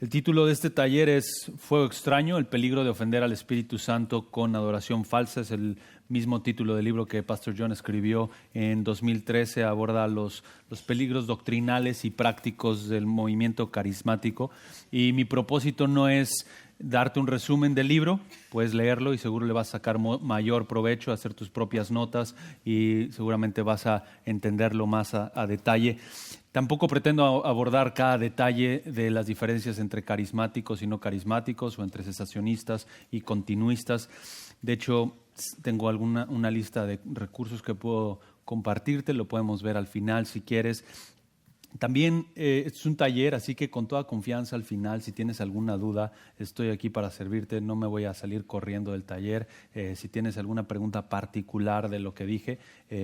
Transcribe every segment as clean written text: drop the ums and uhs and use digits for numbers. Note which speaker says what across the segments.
Speaker 1: El título de este taller es Fuego extraño, el peligro de ofender al Espíritu Santo con adoración falsa. Es el mismo título del libro que Pastor John escribió en 2013. Aborda los peligros doctrinales y prácticos del movimiento carismático. Y mi propósito no es darte un resumen del libro, puedes leerlo y seguro le vas a sacar mayor provecho, hacer tus propias notas y seguramente vas a entenderlo más a detalle. Tampoco pretendo abordar cada detalle de las diferencias entre carismáticos y no carismáticos o entre cesacionistas y continuistas. De hecho, tengo una lista de recursos que puedo compartirte, lo podemos ver al final si quieres. También es un taller, así que con toda confianza al final, si tienes alguna duda, estoy aquí para servirte, no me voy a salir corriendo del taller. Si tienes alguna pregunta particular de lo que dije,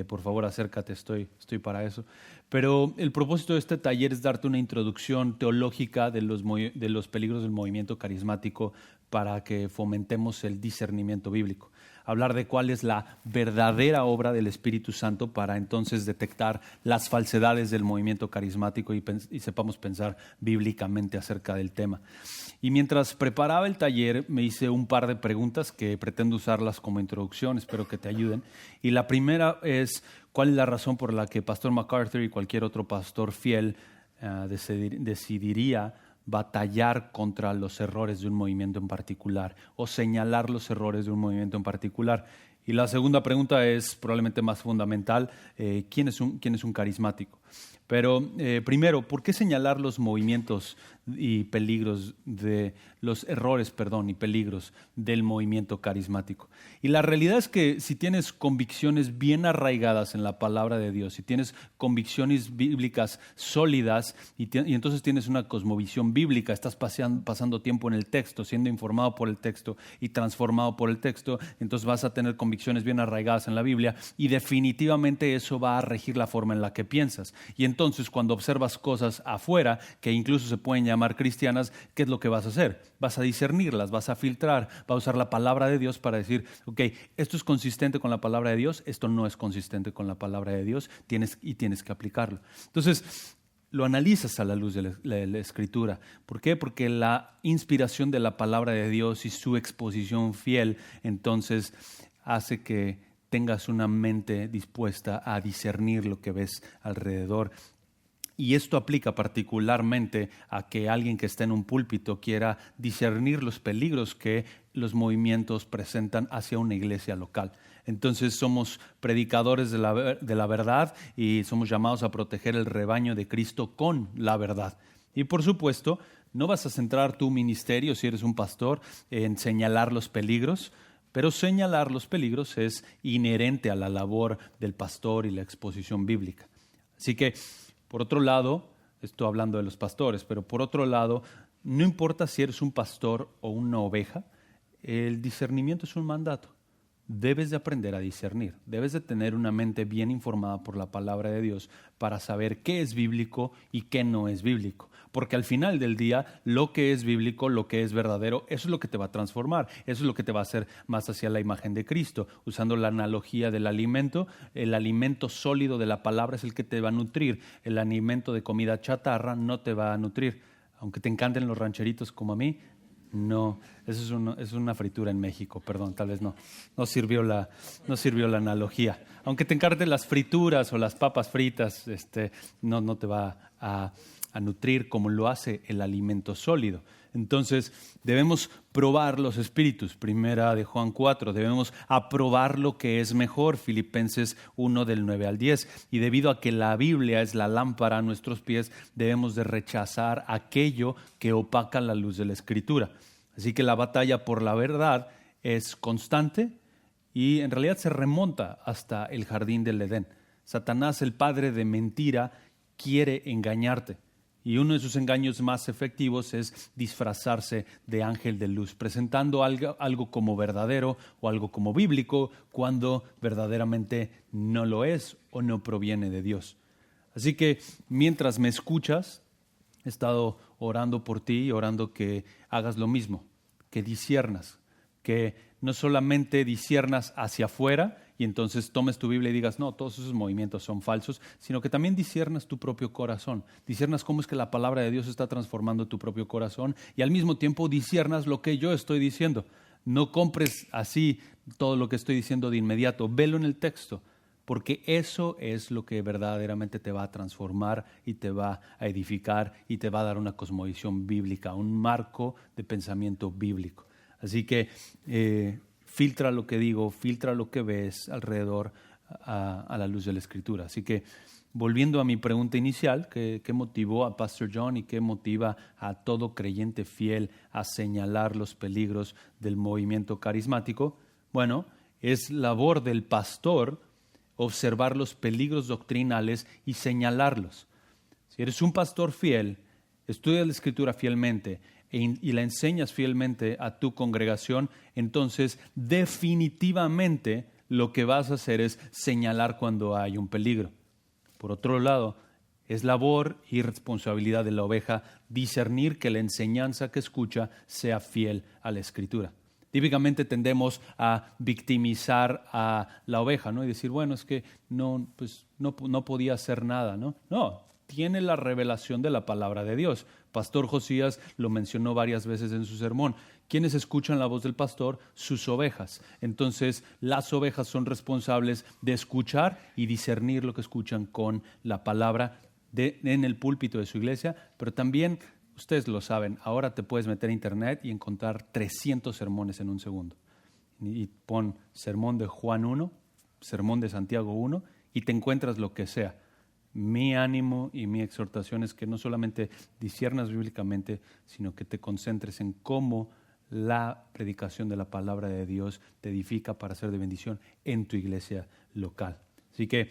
Speaker 1: por favor acércate, estoy para eso. Pero el propósito de este taller es darte una introducción teológica de los peligros del movimiento carismático para que fomentemos el discernimiento bíblico. Hablar de cuál es la verdadera obra del Espíritu Santo para entonces detectar las falsedades del movimiento carismático y sepamos pensar bíblicamente acerca del tema. Y mientras preparaba el taller me hice un par de preguntas que pretendo usarlas como introducción, espero que te ayuden. Y la primera es, ¿cuál es la razón por la que Pastor MacArthur y cualquier otro pastor fiel decidiría batallar contra los errores de un movimiento en particular o señalar los errores de un movimiento en particular? Y la segunda pregunta es probablemente más fundamental, ¿quién es un carismático? Pero primero, ¿por qué señalar los movimientos y peligros de los errores, y peligros del movimiento carismático? Y la realidad es que si tienes convicciones bien arraigadas en la palabra de Dios, si tienes convicciones bíblicas sólidas y entonces tienes una cosmovisión bíblica, estás pasando tiempo en el texto, siendo informado por el texto y transformado por el texto, entonces vas a tener convicciones bien arraigadas en la Biblia y definitivamente eso va a regir la forma en la que piensas. Y entonces cuando observas cosas afuera que incluso se pueden llamar cristianas, ¿qué es lo que vas a hacer? Vas a discernirlas, vas a filtrar, vas a usar la palabra de Dios para decir, ok, esto es consistente con la palabra de Dios, esto no es consistente con la palabra de Dios, tienes que aplicarlo. Entonces, lo analizas a la luz de la Escritura. ¿Por qué? Porque la inspiración de la palabra de Dios y su exposición fiel, entonces, hace que tengas una mente dispuesta a discernir lo que ves alrededor. Y esto aplica particularmente a que alguien que está en un púlpito quiera discernir los peligros que los movimientos presentan hacia una iglesia local. Entonces somos predicadores de la verdad y somos llamados a proteger el rebaño de Cristo con la verdad. Y por supuesto, no vas a centrar tu ministerio, si eres un pastor, en señalar los peligros, pero señalar los peligros es inherente a la labor del pastor y la exposición bíblica. Así que, por otro lado, estoy hablando de los pastores, pero por otro lado, no importa si eres un pastor o una oveja, el discernimiento es un mandato. Debes de aprender a discernir, debes de tener una mente bien informada por la palabra de Dios para saber qué es bíblico y qué no es bíblico. Porque al final del día, lo que es bíblico, lo que es verdadero, eso es lo que te va a transformar, eso es lo que te va a hacer más hacia la imagen de Cristo. Usando la analogía del alimento, el alimento sólido de la palabra es el que te va a nutrir, el alimento de comida chatarra no te va a nutrir. Aunque te encanten los rancheritos como a mí, no, eso es una fritura en México, perdón, tal vez no sirvió la analogía. Aunque te encanten las frituras o las papas fritas, no te va a nutrir como lo hace el alimento sólido. Entonces debemos probar los espíritus, primera de Juan 4, debemos aprobar lo que es mejor, Filipenses 1 del 9 al 10. Y debido a que la Biblia es la lámpara a nuestros pies, debemos de rechazar aquello que opaca la luz de la Escritura. Así que la batalla por la verdad es constante y en realidad se remonta hasta el jardín del Edén. Satanás, el padre de mentira, quiere engañarte. Y uno de sus engaños más efectivos es disfrazarse de ángel de luz, presentando algo como verdadero o algo como bíblico, cuando verdaderamente no lo es o no proviene de Dios. Así que mientras me escuchas, he estado orando por ti y orando que hagas lo mismo, que disciernas, que no solamente disiernas hacia afuera y entonces tomes tu Biblia y digas, no, todos esos movimientos son falsos, sino que también disiernas tu propio corazón, disiernas cómo es que la palabra de Dios está transformando tu propio corazón y al mismo tiempo disiernas lo que yo estoy diciendo. No compres así todo lo que estoy diciendo de inmediato, velo en el texto, porque eso es lo que verdaderamente te va a transformar y te va a edificar y te va a dar una cosmovisión bíblica, un marco de pensamiento bíblico. Así que filtra lo que digo, filtra lo que ves alrededor a la luz de la Escritura. Así que volviendo a mi pregunta inicial, ¿qué motivó a Pastor John y qué motiva a todo creyente fiel a señalar los peligros del movimiento carismático? Bueno, es labor del pastor observar los peligros doctrinales y señalarlos. Si eres un pastor fiel, estudias la Escritura fielmente y la enseñas fielmente a tu congregación, entonces definitivamente lo que vas a hacer es señalar cuando hay un peligro. Por otro lado, es labor y responsabilidad de la oveja discernir que la enseñanza que escucha sea fiel a la Escritura. Típicamente tendemos a victimizar a la oveja, ¿no? Y decir, bueno, es que no podía hacer nada, ¿no? No, tiene la revelación de la palabra de Dios. Pastor Josías lo mencionó varias veces en su sermón. ¿Quiénes escuchan la voz del pastor? Sus ovejas. Entonces, las ovejas son responsables de escuchar y discernir lo que escuchan con la palabra en el púlpito de su iglesia, pero también, ustedes lo saben, ahora te puedes meter a internet y encontrar 300 sermones en un segundo. Y pon sermón de Juan 1, sermón de Santiago 1 y te encuentras lo que sea. Mi ánimo y mi exhortación es que no solamente disciernas bíblicamente, sino que te concentres en cómo la predicación de la palabra de Dios te edifica para ser de bendición en tu iglesia local. Así que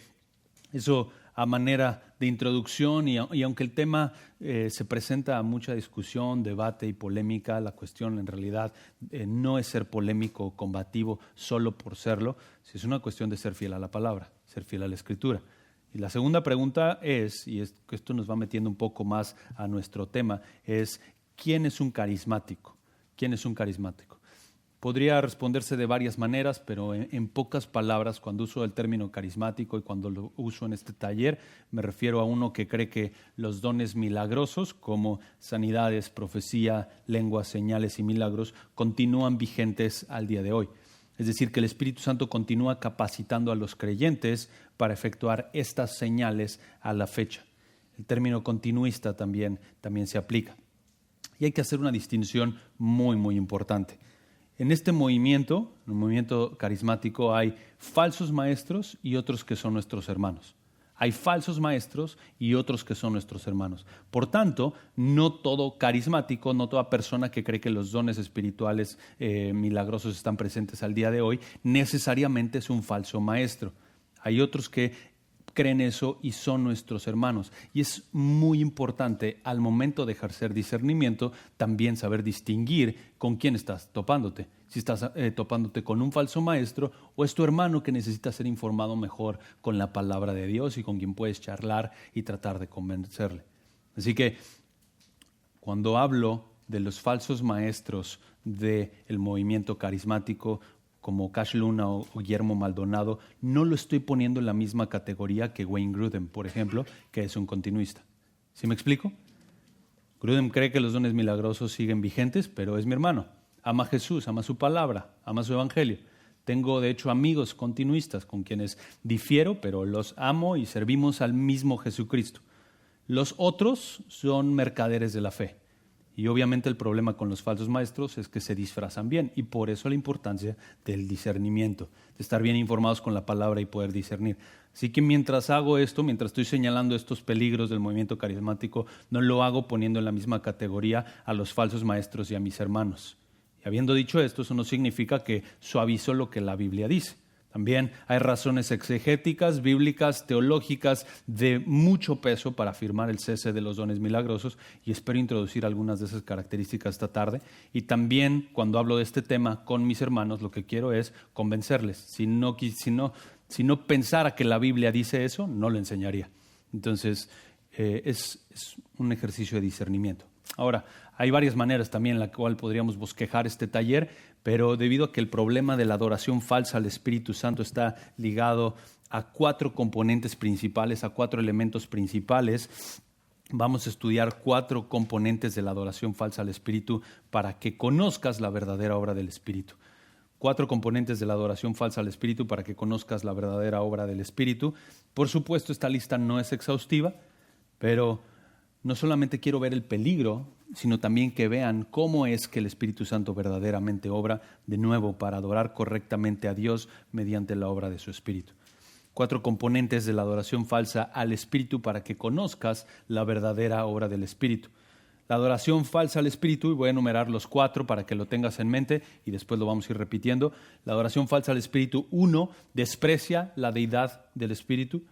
Speaker 1: eso a manera de introducción y aunque el tema se presenta a mucha discusión, debate y polémica, la cuestión en realidad no es ser polémico o combativo solo por serlo, es una cuestión de ser fiel a la palabra, ser fiel a la Escritura. Y la segunda pregunta es, y esto nos va metiendo un poco más a nuestro tema, es ¿quién es un carismático? ¿Quién es un carismático? Podría responderse de varias maneras, pero en pocas palabras, cuando uso el término carismático y cuando lo uso en este taller, me refiero a uno que cree que los dones milagrosos, como sanidades, profecía, lenguas, señales y milagros, continúan vigentes al día de hoy. Es decir, que el Espíritu Santo continúa capacitando a los creyentes para efectuar estas señales a la fecha. El término continuista también se aplica. Y hay que hacer una distinción muy, muy importante. En este movimiento, en el movimiento carismático, hay falsos maestros y otros que son nuestros hermanos. Hay falsos maestros y otros que son nuestros hermanos. Por tanto, no todo carismático, no toda persona que cree que los dones espirituales milagrosos están presentes al día de hoy, necesariamente es un falso maestro. Hay otros que creen eso y son nuestros hermanos. Y es muy importante al momento de ejercer discernimiento también saber distinguir con quién estás topándote. Si estás topándote con un falso maestro o es tu hermano que necesita ser informado mejor con la palabra de Dios y con quien puedes charlar y tratar de convencerle. Así que cuando hablo de los falsos maestros del movimiento carismático, como Cash Luna o Guillermo Maldonado, no lo estoy poniendo en la misma categoría que Wayne Grudem, por ejemplo, que es un continuista. ¿Sí me explico? Grudem cree que los dones milagrosos siguen vigentes, pero es mi hermano. Ama a Jesús, ama su palabra, ama su evangelio. Tengo, de hecho, amigos continuistas con quienes difiero, pero los amo y servimos al mismo Jesucristo. Los otros son mercaderes de la fe. Y obviamente el problema con los falsos maestros es que se disfrazan bien y por eso la importancia del discernimiento, de estar bien informados con la palabra y poder discernir. Así que mientras hago esto, mientras estoy señalando estos peligros del movimiento carismático, no lo hago poniendo en la misma categoría a los falsos maestros y a mis hermanos. Y habiendo dicho esto, eso no significa que suavizo lo que la Biblia dice. También hay razones exegéticas, bíblicas, teológicas de mucho peso para afirmar el cese de los dones milagrosos y espero introducir algunas de esas características esta tarde. Y también cuando hablo de este tema con mis hermanos lo que quiero es convencerles. Si no pensara que la Biblia dice eso, no lo enseñaría. Entonces es un ejercicio de discernimiento. Ahora, Hay varias maneras también en la cual podríamos bosquejar este taller, pero debido a que el problema de la adoración falsa al Espíritu Santo está ligado a 4 componentes principales, a 4 elementos principales, vamos a estudiar 4 componentes de la adoración falsa al Espíritu para que conozcas la verdadera obra del Espíritu. 4 componentes de la adoración falsa al Espíritu para que conozcas la verdadera obra del Espíritu. Por supuesto, esta lista no es exhaustiva, pero no solamente quiero ver el peligro, sino también que vean cómo es que el Espíritu Santo verdaderamente obra de nuevo para adorar correctamente a Dios mediante la obra de su Espíritu. 4 componentes de la adoración falsa al Espíritu para que conozcas la verdadera obra del Espíritu. La adoración falsa al Espíritu, y voy a enumerar los 4 para que lo tengas en mente y después lo vamos a ir repitiendo. La adoración falsa al Espíritu, 1, desprecia la deidad del Espíritu.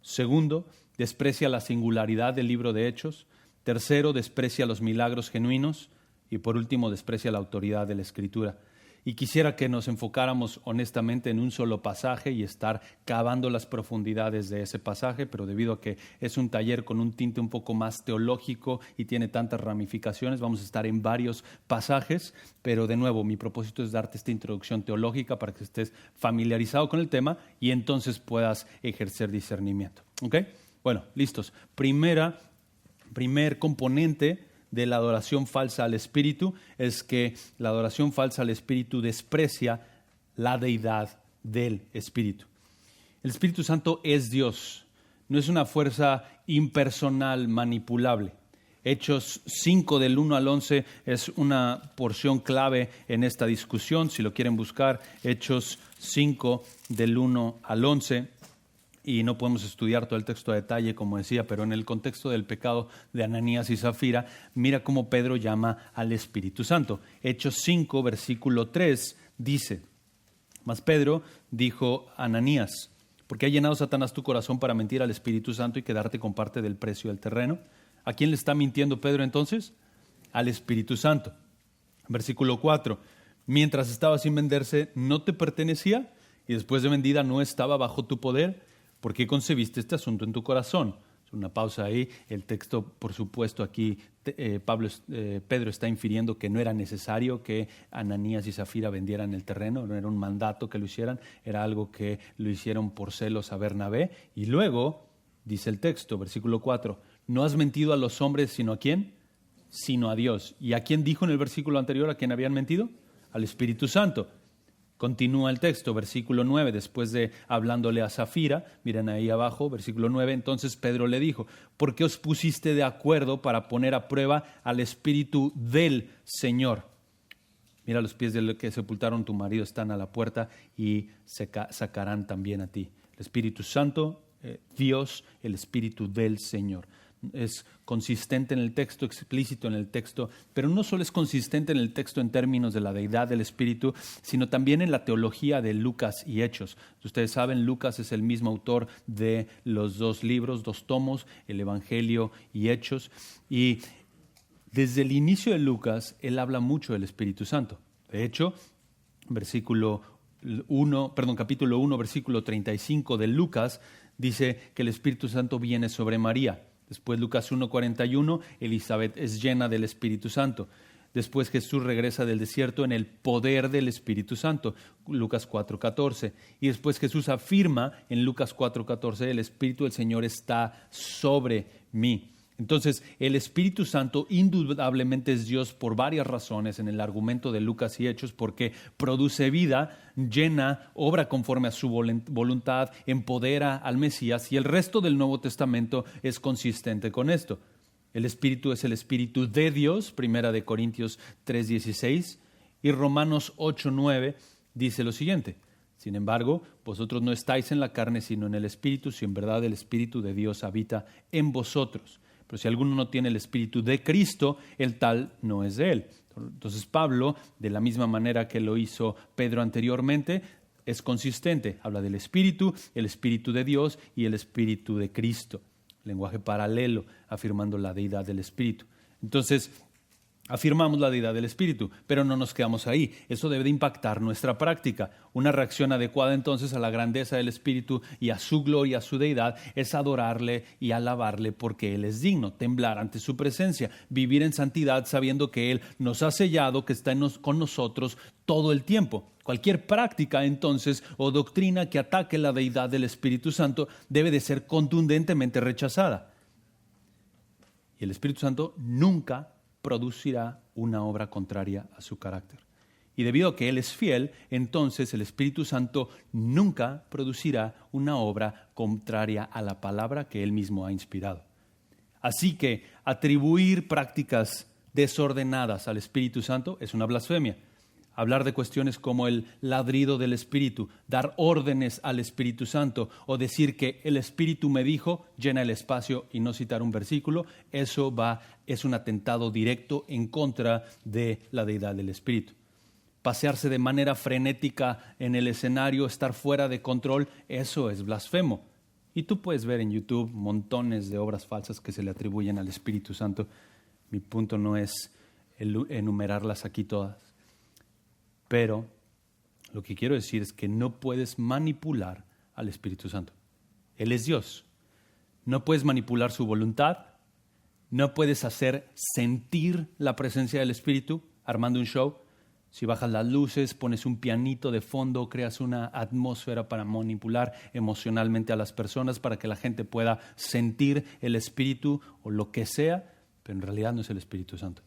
Speaker 1: 2, desprecia la singularidad del libro de Hechos. 3, desprecia los milagros genuinos. Y por último, desprecia la autoridad de la Escritura. Y quisiera que nos enfocáramos honestamente en un solo pasaje y estar cavando las profundidades de ese pasaje, pero debido a que es un taller con un tinte un poco más teológico y tiene tantas ramificaciones, vamos a estar en varios pasajes, pero de nuevo, mi propósito es darte esta introducción teológica para que estés familiarizado con el tema y entonces puedas ejercer discernimiento. ¿Ok? Bueno, listos. Primer componente de la adoración falsa al Espíritu es que la adoración falsa al Espíritu desprecia la deidad del Espíritu. El Espíritu Santo es Dios, no es una fuerza impersonal manipulable. Hechos 5 del 1 al 11 es una porción clave en esta discusión. Si lo quieren buscar, Hechos 5 del 1 al 11. Y no podemos estudiar todo el texto a detalle, como decía, pero en el contexto del pecado de Ananías y Zafira, mira cómo Pedro llama al Espíritu Santo. Hechos 5, versículo 3, dice: Mas Pedro dijo a Ananías: ¿por qué ha llenado Satanás tu corazón para mentir al Espíritu Santo y quedarte con parte del precio del terreno? ¿A quién le está mintiendo Pedro entonces? Al Espíritu Santo. Versículo 4, mientras estaba sin venderse, ¿no te pertenecía? Y después de vendida, ¿no estaba bajo tu poder? ¿Por qué concebiste este asunto en tu corazón? Una pausa ahí. El texto, por supuesto, aquí Pedro está infiriendo que no era necesario que Ananías y Zafira vendieran el terreno, no era un mandato que lo hicieran, era algo que lo hicieron por celos a Bernabé. Y luego, dice el texto, versículo 4, ¿no has mentido a los hombres sino a quién? Sino a Dios. ¿Y a quién dijo en el versículo anterior a quién habían mentido? Al Espíritu Santo. Continúa el texto, versículo 9, después de hablándole a Zafira, miren ahí abajo, versículo 9, entonces Pedro le dijo: ¿por qué os pusiste de acuerdo para poner a prueba al Espíritu del Señor? Mira, los pies del que sepultaron tu marido están a la puerta y sacarán también a ti. El Espíritu Santo, Dios, el Espíritu del Señor. Es consistente en el texto, explícito en el texto, pero no solo es consistente en el texto en términos de la deidad del Espíritu, sino también en la teología de Lucas y Hechos. Ustedes saben, Lucas es el mismo autor de los 2 libros, 2 tomos, el Evangelio y Hechos, y desde el inicio de Lucas, él habla mucho del Espíritu Santo. De hecho, capítulo 1, versículo 35 de Lucas, dice que el Espíritu Santo viene sobre María. Después Lucas 1:41, Elizabeth es llena del Espíritu Santo. Después Jesús regresa del desierto en el poder del Espíritu Santo, Lucas 4:14. Y después Jesús afirma en Lucas 4:14, el Espíritu del Señor está sobre mí. Entonces, el Espíritu Santo indudablemente es Dios por varias razones en el argumento de Lucas y Hechos, porque produce vida, llena, obra conforme a su voluntad, empodera al Mesías, y el resto del Nuevo Testamento es consistente con esto. El Espíritu es el Espíritu de Dios, 1 Corintios 3:16, y Romanos 8:9 dice lo siguiente: sin embargo, vosotros no estáis en la carne, sino en el Espíritu, si en verdad el Espíritu de Dios habita en vosotros. Pero si alguno no tiene el Espíritu de Cristo, el tal no es de él. Entonces Pablo, de la misma manera que lo hizo Pedro anteriormente, es consistente. Habla del Espíritu, el Espíritu de Dios y el Espíritu de Cristo. Lenguaje paralelo, afirmando la deidad del Espíritu. Entonces, Afirmamos la deidad del Espíritu, pero no nos quedamos ahí. Eso debe de impactar nuestra práctica. Una reacción adecuada entonces a la grandeza del Espíritu y a su gloria, a su deidad, es adorarle y alabarle porque Él es digno, temblar ante su presencia, vivir en santidad sabiendo que Él nos ha sellado, que está con nosotros todo el tiempo. Cualquier práctica entonces o doctrina que ataque la deidad del Espíritu Santo debe de ser contundentemente rechazada. Y el Espíritu Santo nunca producirá una obra contraria a su carácter. Y debido a que Él es fiel, entonces el Espíritu Santo nunca producirá una obra contraria a la palabra que Él mismo ha inspirado. Así que atribuir prácticas desordenadas al Espíritu Santo es una blasfemia. Hablar de cuestiones como el ladrido del Espíritu, dar órdenes al Espíritu Santo o decir que el Espíritu me dijo, llena el espacio y no citar un versículo, eso es un atentado directo en contra de la deidad del Espíritu. Pasearse de manera frenética en el escenario, estar fuera de control, eso es blasfemo. Y tú puedes ver en YouTube montones de obras falsas que se le atribuyen al Espíritu Santo. Mi punto no es enumerarlas aquí todas. Pero lo que quiero decir es que no puedes manipular al Espíritu Santo. Él es Dios. No puedes manipular su voluntad. No puedes hacer sentir la presencia del Espíritu armando un show. Si bajas las luces, pones un pianito de fondo, creas una atmósfera para manipular emocionalmente a las personas para que la gente pueda sentir el Espíritu o lo que sea, pero en realidad no es el Espíritu Santo.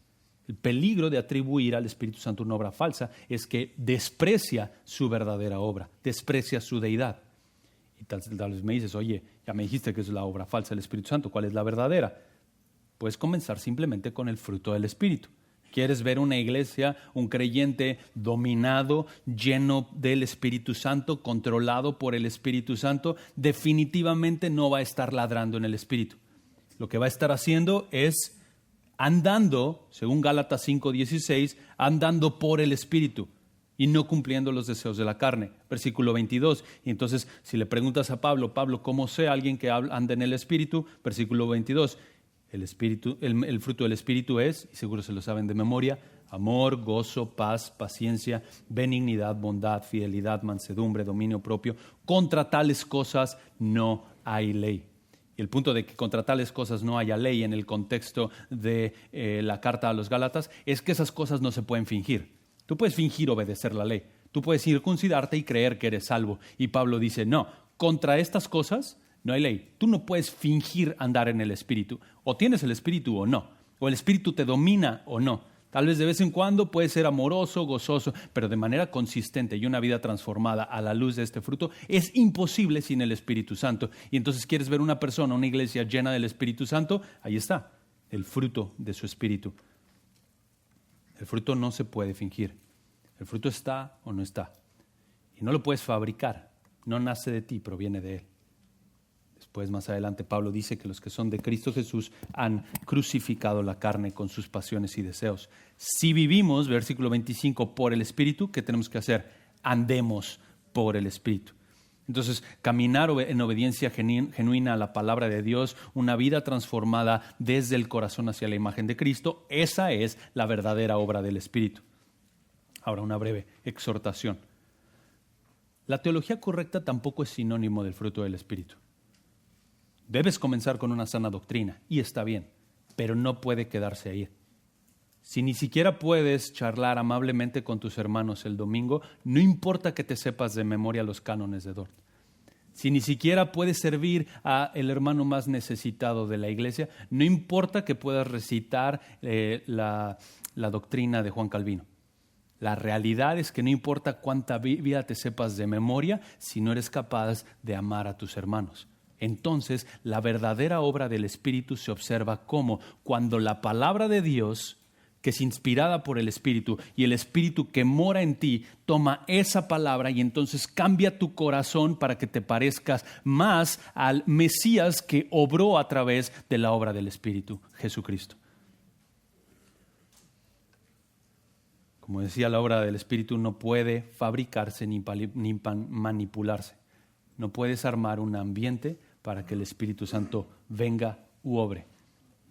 Speaker 1: El peligro de atribuir al Espíritu Santo una obra falsa es que desprecia su verdadera obra, desprecia su deidad. Y tal vez me dices, oye, ya me dijiste que es la obra falsa del Espíritu Santo, ¿cuál es la verdadera? Puedes comenzar simplemente con el fruto del Espíritu. ¿Quieres ver una iglesia, un creyente dominado, lleno del Espíritu Santo, controlado por el Espíritu Santo? Definitivamente no va a estar ladrando en el Espíritu. Lo que va a estar haciendo es andando, según Gálatas 5:16, andando por el Espíritu y no cumpliendo los deseos de la carne. Versículo 22. Y entonces, si le preguntas a Pablo, ¿cómo sé a alguien que anda en el Espíritu? Versículo 22. El fruto del Espíritu es, y seguro se lo saben de memoria, amor, gozo, paz, paciencia, benignidad, bondad, fidelidad, mansedumbre, dominio propio. Contra tales cosas no hay ley. Y el punto de que contra tales cosas no haya ley en el contexto de la carta a los Gálatas es que esas cosas no se pueden fingir. Tú puedes fingir obedecer la ley. Tú puedes circuncidarte y creer que eres salvo. Y Pablo dice, no, contra estas cosas no hay ley. Tú no puedes fingir andar en el Espíritu. O tienes el Espíritu o no. O el Espíritu te domina o no. Tal vez de vez en cuando puedes ser amoroso, gozoso, pero de manera consistente y una vida transformada a la luz de este fruto es imposible sin el Espíritu Santo. Y entonces quieres ver una persona, una iglesia llena del Espíritu Santo, ahí está, el fruto de su Espíritu. El fruto no se puede fingir. El fruto está o no está. Y no lo puedes fabricar. No nace de ti, proviene de Él. Después, más adelante, Pablo dice que los que son de Cristo Jesús han crucificado la carne con sus pasiones y deseos. Si vivimos, versículo 25, por el Espíritu, ¿qué tenemos que hacer? Andemos por el Espíritu. Entonces, caminar en obediencia genuina a la palabra de Dios, una vida transformada desde el corazón hacia la imagen de Cristo, esa es la verdadera obra del Espíritu. Ahora, una breve exhortación. La teología correcta tampoco es sinónimo del fruto del Espíritu. Debes comenzar con una sana doctrina, y está bien, pero no puede quedarse ahí. Si ni siquiera puedes charlar amablemente con tus hermanos el domingo, no importa que te sepas de memoria los cánones de Dort. Si ni siquiera puedes servir al hermano más necesitado de la iglesia, no importa que puedas recitar la doctrina de Juan Calvino. La realidad es que no importa cuánta vida te sepas de memoria, si no eres capaz de amar a tus hermanos. Entonces, la verdadera obra del Espíritu se observa como cuando la palabra de Dios, que es inspirada por el Espíritu, y el Espíritu que mora en ti, toma esa palabra y entonces cambia tu corazón para que te parezcas más al Mesías que obró a través de la obra del Espíritu, Jesucristo. Como decía, la obra del Espíritu no puede fabricarse ni manipularse. No puedes armar un ambiente para que el Espíritu Santo venga u obre.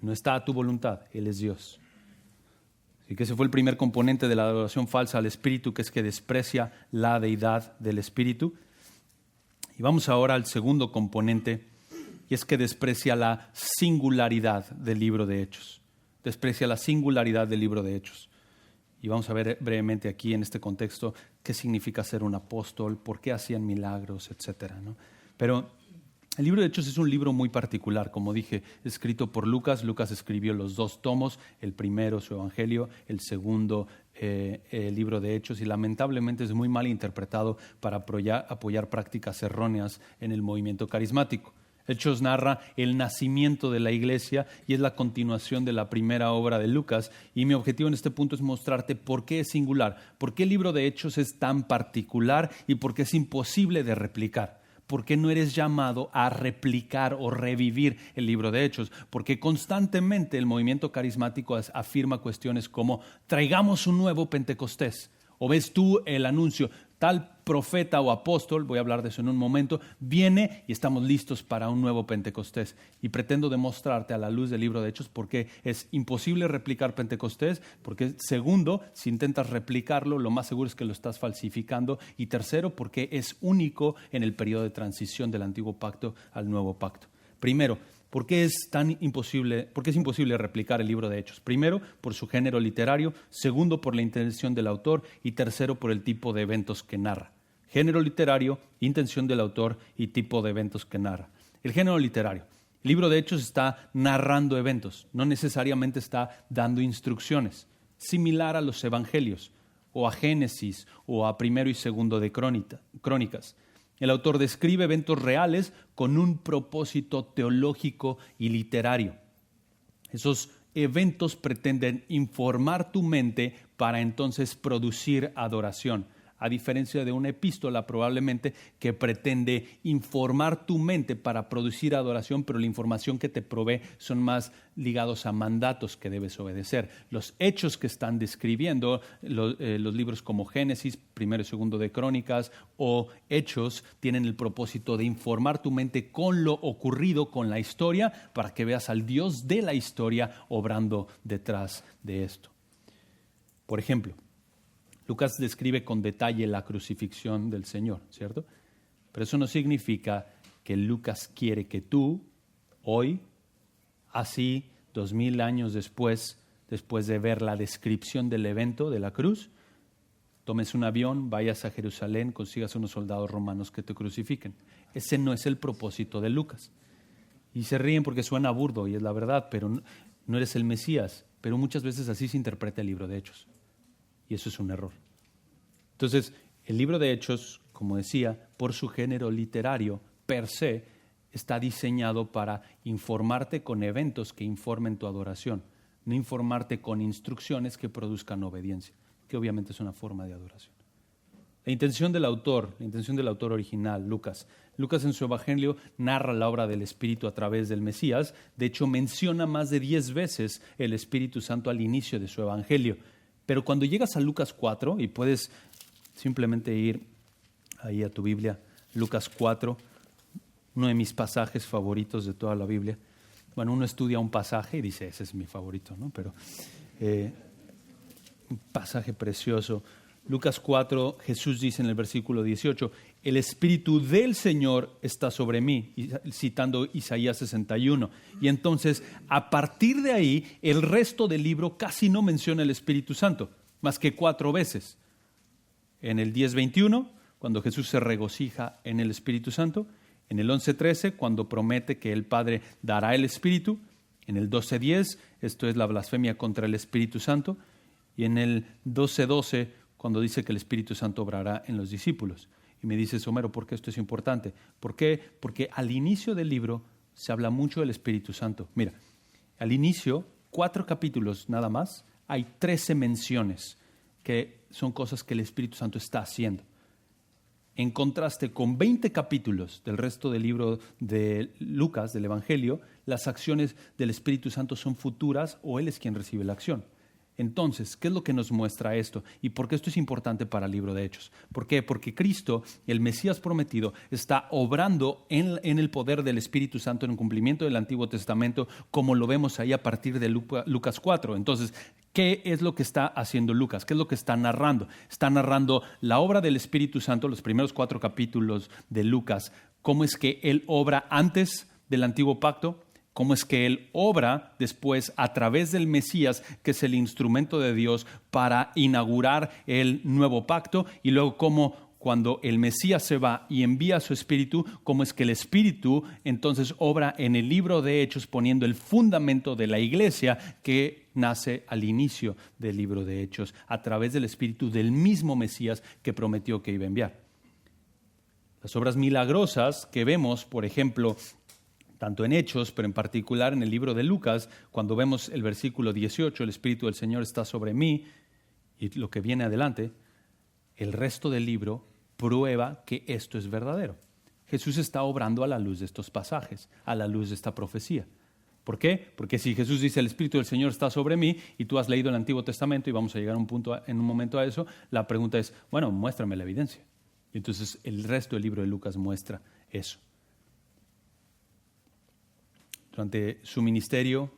Speaker 1: No está a tu voluntad, Él es Dios. Así que ese fue el primer componente de la adoración falsa al Espíritu, que es que desprecia la deidad del Espíritu. Y vamos ahora al segundo componente, y es que desprecia la singularidad del libro de Hechos. Desprecia la singularidad del libro de Hechos. Y vamos a ver brevemente aquí en este contexto qué significa ser un apóstol, por qué hacían milagros, etcétera, ¿no? Pero el libro de Hechos es un libro muy particular, como dije, escrito por Lucas. Lucas escribió los 2 tomos, el primero su Evangelio, el segundo el libro de Hechos, y lamentablemente es muy mal interpretado para apoyar prácticas erróneas en el movimiento carismático. Hechos narra el nacimiento de la iglesia y es la continuación de la primera obra de Lucas. Y mi objetivo en este punto es mostrarte por qué es singular, por qué el libro de Hechos es tan particular y por qué es imposible de replicar. ¿Por qué no eres llamado a replicar o revivir el libro de Hechos? Porque constantemente el movimiento carismático afirma cuestiones como traigamos un nuevo Pentecostés. O ves tú el anuncio, tal profeta o apóstol, voy a hablar de eso en un momento, viene y estamos listos para un nuevo Pentecostés. Y pretendo demostrarte a la luz del libro de Hechos por qué es imposible replicar Pentecostés, porque segundo, si intentas replicarlo, lo más seguro es que lo estás falsificando, y tercero, porque es único en el periodo de transición del antiguo pacto al nuevo pacto. Primero, ¿por qué es imposible replicar el libro de Hechos? Primero, por su género literario. Segundo, por la intención del autor. Y tercero, por el tipo de eventos que narra. Género literario, intención del autor y tipo de eventos que narra. El género literario. El libro de Hechos está narrando eventos, no necesariamente está dando instrucciones. Similar a los evangelios, o a Génesis, o a primero y segundo de Crónicas. El autor describe eventos reales con un propósito teológico y literario. Esos eventos pretenden informar tu mente para entonces producir adoración. A diferencia de una epístola probablemente que pretende informar tu mente para producir adoración, pero la información que te provee son más ligados a mandatos que debes obedecer. Los hechos que están describiendo, los libros como Génesis, primero y segundo de Crónicas, o Hechos, tienen el propósito de informar tu mente con lo ocurrido, con la historia, para que veas al Dios de la historia obrando detrás de esto. Por ejemplo, Lucas describe con detalle la crucifixión del Señor, ¿cierto? Pero eso no significa que Lucas quiere que tú, hoy, así, 2000 años después de ver la descripción del evento de la cruz, tomes un avión, vayas a Jerusalén, consigas unos soldados romanos que te crucifiquen. Ese no es el propósito de Lucas. Y se ríen porque suena burdo, y es la verdad, pero no eres el Mesías. Pero muchas veces así se interpreta el libro de Hechos. Y eso es un error. Entonces, el libro de Hechos, como decía, por su género literario, per se, está diseñado para informarte con eventos que informen tu adoración, no informarte con instrucciones que produzcan obediencia, que obviamente es una forma de adoración. La intención del autor original, Lucas en su Evangelio narra la obra del Espíritu a través del Mesías. De hecho, menciona más de 10 veces el Espíritu Santo al inicio de su Evangelio. Pero cuando llegas a Lucas 4, y puedes simplemente ir ahí a tu Biblia, Lucas 4, uno de mis pasajes favoritos de toda la Biblia. Bueno, uno estudia un pasaje y dice, ese es mi favorito, ¿no? Pero un pasaje precioso. Lucas 4, Jesús dice en el versículo 18, el Espíritu del Señor está sobre mí, citando Isaías 61. Y entonces, a partir de ahí, el resto del libro casi no menciona el Espíritu Santo, más que 4 veces. En el 10:21, cuando Jesús se regocija en el Espíritu Santo. En el 11:13, cuando promete que el Padre dará el Espíritu. En el 12:10, esto es la blasfemia contra el Espíritu Santo. Y en el 12:12, cuando dice que el Espíritu Santo obrará en los discípulos. Y me dices, Homero, ¿por qué esto es importante? ¿Por qué? Porque al inicio del libro se habla mucho del Espíritu Santo. Mira, al inicio, 4 capítulos nada más, hay 13 menciones que son cosas que el Espíritu Santo está haciendo. En contraste con 20 capítulos del resto del libro de Lucas, del Evangelio, las acciones del Espíritu Santo son futuras o Él es quien recibe la acción. Entonces, ¿qué es lo que nos muestra esto? ¿Y por qué esto es importante para el libro de Hechos? ¿Por qué? Porque Cristo, el Mesías prometido, está obrando en el poder del Espíritu Santo en el cumplimiento del Antiguo Testamento, como lo vemos ahí a partir de Lucas 4. Entonces, ¿Qué es lo que está haciendo Lucas? ¿Qué es lo que está narrando? Está narrando la obra del Espíritu Santo, los primeros 4 capítulos de Lucas. ¿Cómo es que Él obra antes del Antiguo Pacto? ¿Cómo es que Él obra después a través del Mesías, que es el instrumento de Dios para inaugurar el nuevo pacto? Y luego cómo cuando el Mesías se va y envía a su Espíritu, cómo es que el Espíritu entonces obra en el libro de Hechos poniendo el fundamento de la iglesia que nace al inicio del libro de Hechos a través del Espíritu del mismo Mesías que prometió que iba a enviar. Las obras milagrosas que vemos, por ejemplo, tanto en Hechos, pero en particular en el libro de Lucas, cuando vemos el versículo 18, el Espíritu del Señor está sobre mí, y lo que viene adelante, el resto del libro prueba que esto es verdadero. Jesús está obrando a la luz de estos pasajes, a la luz de esta profecía. ¿Por qué? Porque si Jesús dice el Espíritu del Señor está sobre mí y tú has leído el Antiguo Testamento y vamos a llegar a un punto, en un momento a eso, la pregunta es, bueno, muéstrame la evidencia. Y entonces el resto del libro de Lucas muestra eso. Durante su ministerio,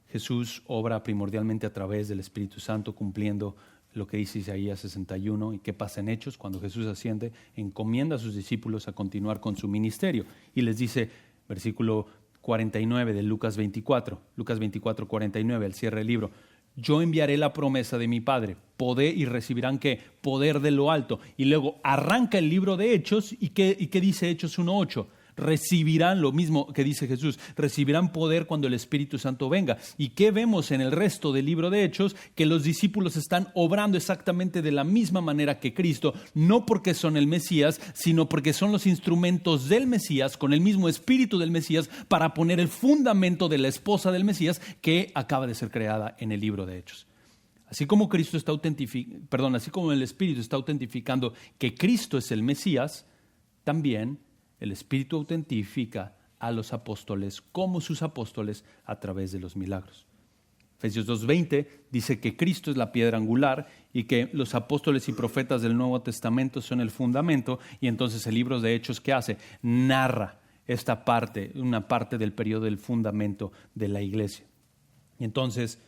Speaker 1: Jesús obra primordialmente a través del Espíritu Santo, cumpliendo lo que dice Isaías 61 y qué pasa en Hechos cuando Jesús asciende, encomienda a sus discípulos a continuar con su ministerio y les dice, versículo 49 de Lucas 24, 49, al cierre del libro, yo enviaré la promesa de mi Padre, poder y recibirán ¿qué? Poder de lo alto. Y luego arranca el libro de Hechos y ¿qué dice Hechos 1:8? Recibirán lo mismo que dice Jesús, recibirán poder cuando el Espíritu Santo venga. ¿Y qué vemos en el resto del libro de Hechos? Que los discípulos están obrando exactamente de la misma manera que Cristo, no porque son el Mesías, sino porque son los instrumentos del Mesías, con el mismo espíritu del Mesías, para poner el fundamento de la esposa del Mesías que acaba de ser creada en el libro de Hechos. Así como así como el Espíritu está autentificando que Cristo es el Mesías, también el Espíritu autentifica a los apóstoles como sus apóstoles a través de los milagros. Efesios 2:20 dice que Cristo es la piedra angular y que los apóstoles y profetas del Nuevo Testamento son el fundamento, y entonces el libro de Hechos, ¿qué hace? Narra esta parte, una parte del periodo del fundamento de la iglesia. Y entonces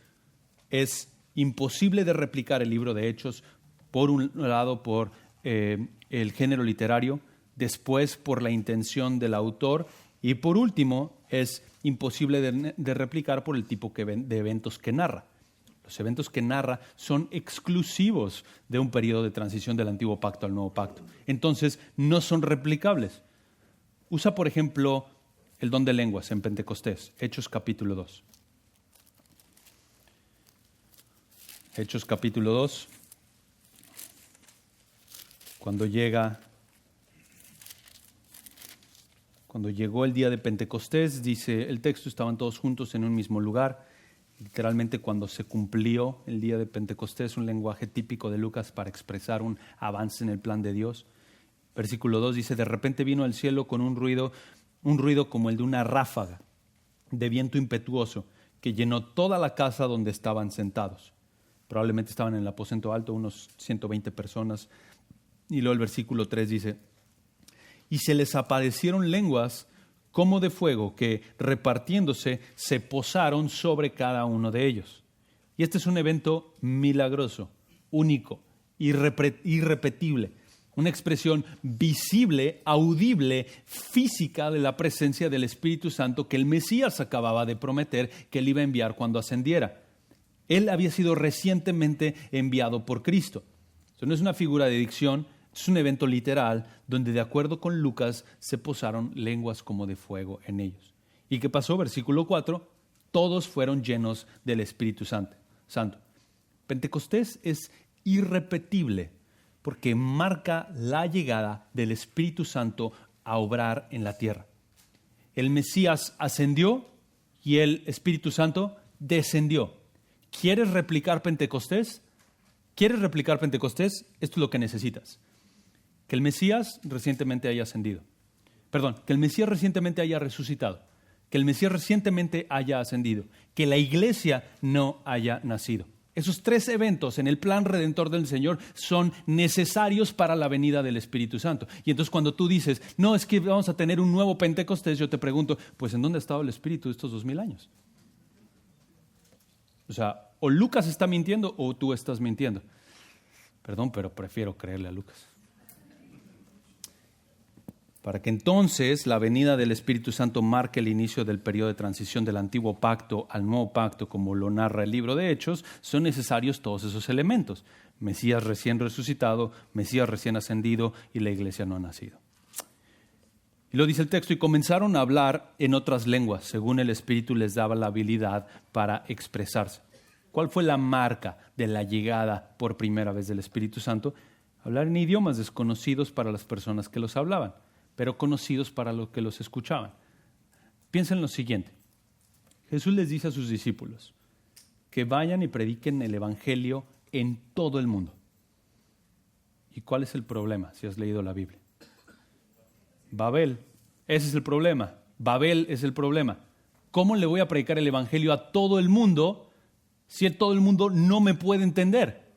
Speaker 1: es imposible de replicar el libro de Hechos, por un lado por el género literario, después por la intención del autor y por último es imposible de replicar por el tipo de eventos que narra. Los eventos que narra son exclusivos de un periodo de transición del Antiguo Pacto al Nuevo Pacto. Entonces no son replicables. Usa, por ejemplo, el don de lenguas en Pentecostés, Hechos capítulo 2. Hechos capítulo 2, cuando llegó el día de Pentecostés, dice el texto, estaban todos juntos en un mismo lugar. Literalmente cuando se cumplió el día de Pentecostés, un lenguaje típico de Lucas para expresar un avance en el plan de Dios. Versículo 2 dice, de repente vino al cielo con un ruido como el de una ráfaga de viento impetuoso que llenó toda la casa donde estaban sentados. Probablemente estaban en el aposento alto, unos 120 personas. Y luego el versículo 3 dice, y se les aparecieron lenguas como de fuego que, repartiéndose, se posaron sobre cada uno de ellos. Y este es un evento milagroso, único, irrepetible. Una expresión visible, audible, física de la presencia del Espíritu Santo que el Mesías acababa de prometer que él iba a enviar cuando ascendiera. Él había sido recientemente enviado por Cristo. Eso no es una figura de dicción, es un evento literal donde, de acuerdo con Lucas, se posaron lenguas como de fuego en ellos. ¿Y qué pasó? Versículo 4, todos fueron llenos del Espíritu Santo. Pentecostés es irrepetible porque marca la llegada del Espíritu Santo a obrar en la tierra. El Mesías ascendió y el Espíritu Santo descendió. ¿Quieres replicar Pentecostés? Esto es lo que necesitas. Que el Mesías recientemente haya ascendido. Que el Mesías recientemente haya resucitado. Que el Mesías recientemente haya ascendido. Que la iglesia no haya nacido. Esos 3 eventos en el plan redentor del Señor son necesarios para la venida del Espíritu Santo. Y entonces cuando tú dices, no, es que vamos a tener un nuevo Pentecostés, yo te pregunto, pues ¿en dónde ha estado el Espíritu estos 2000 años? O sea, o Lucas está mintiendo o tú estás mintiendo. Perdón, pero prefiero creerle a Lucas. Para que entonces la venida del Espíritu Santo marque el inicio del periodo de transición del antiguo pacto al nuevo pacto, como lo narra el libro de Hechos, son necesarios todos esos elementos. Mesías recién resucitado, Mesías recién ascendido y la iglesia no ha nacido. Y lo dice el texto, y comenzaron a hablar en otras lenguas, según el Espíritu les daba la habilidad para expresarse. ¿Cuál fue la marca de la llegada por primera vez del Espíritu Santo? Hablar en idiomas desconocidos para las personas que los hablaban, pero conocidos para los que los escuchaban. Piensen en lo siguiente. Jesús les dice a sus discípulos que vayan y prediquen el Evangelio en todo el mundo. ¿Y cuál es el problema si has leído la Biblia? Babel. Ese es el problema. Babel es el problema. ¿Cómo le voy a predicar el Evangelio a todo el mundo si todo el mundo no me puede entender?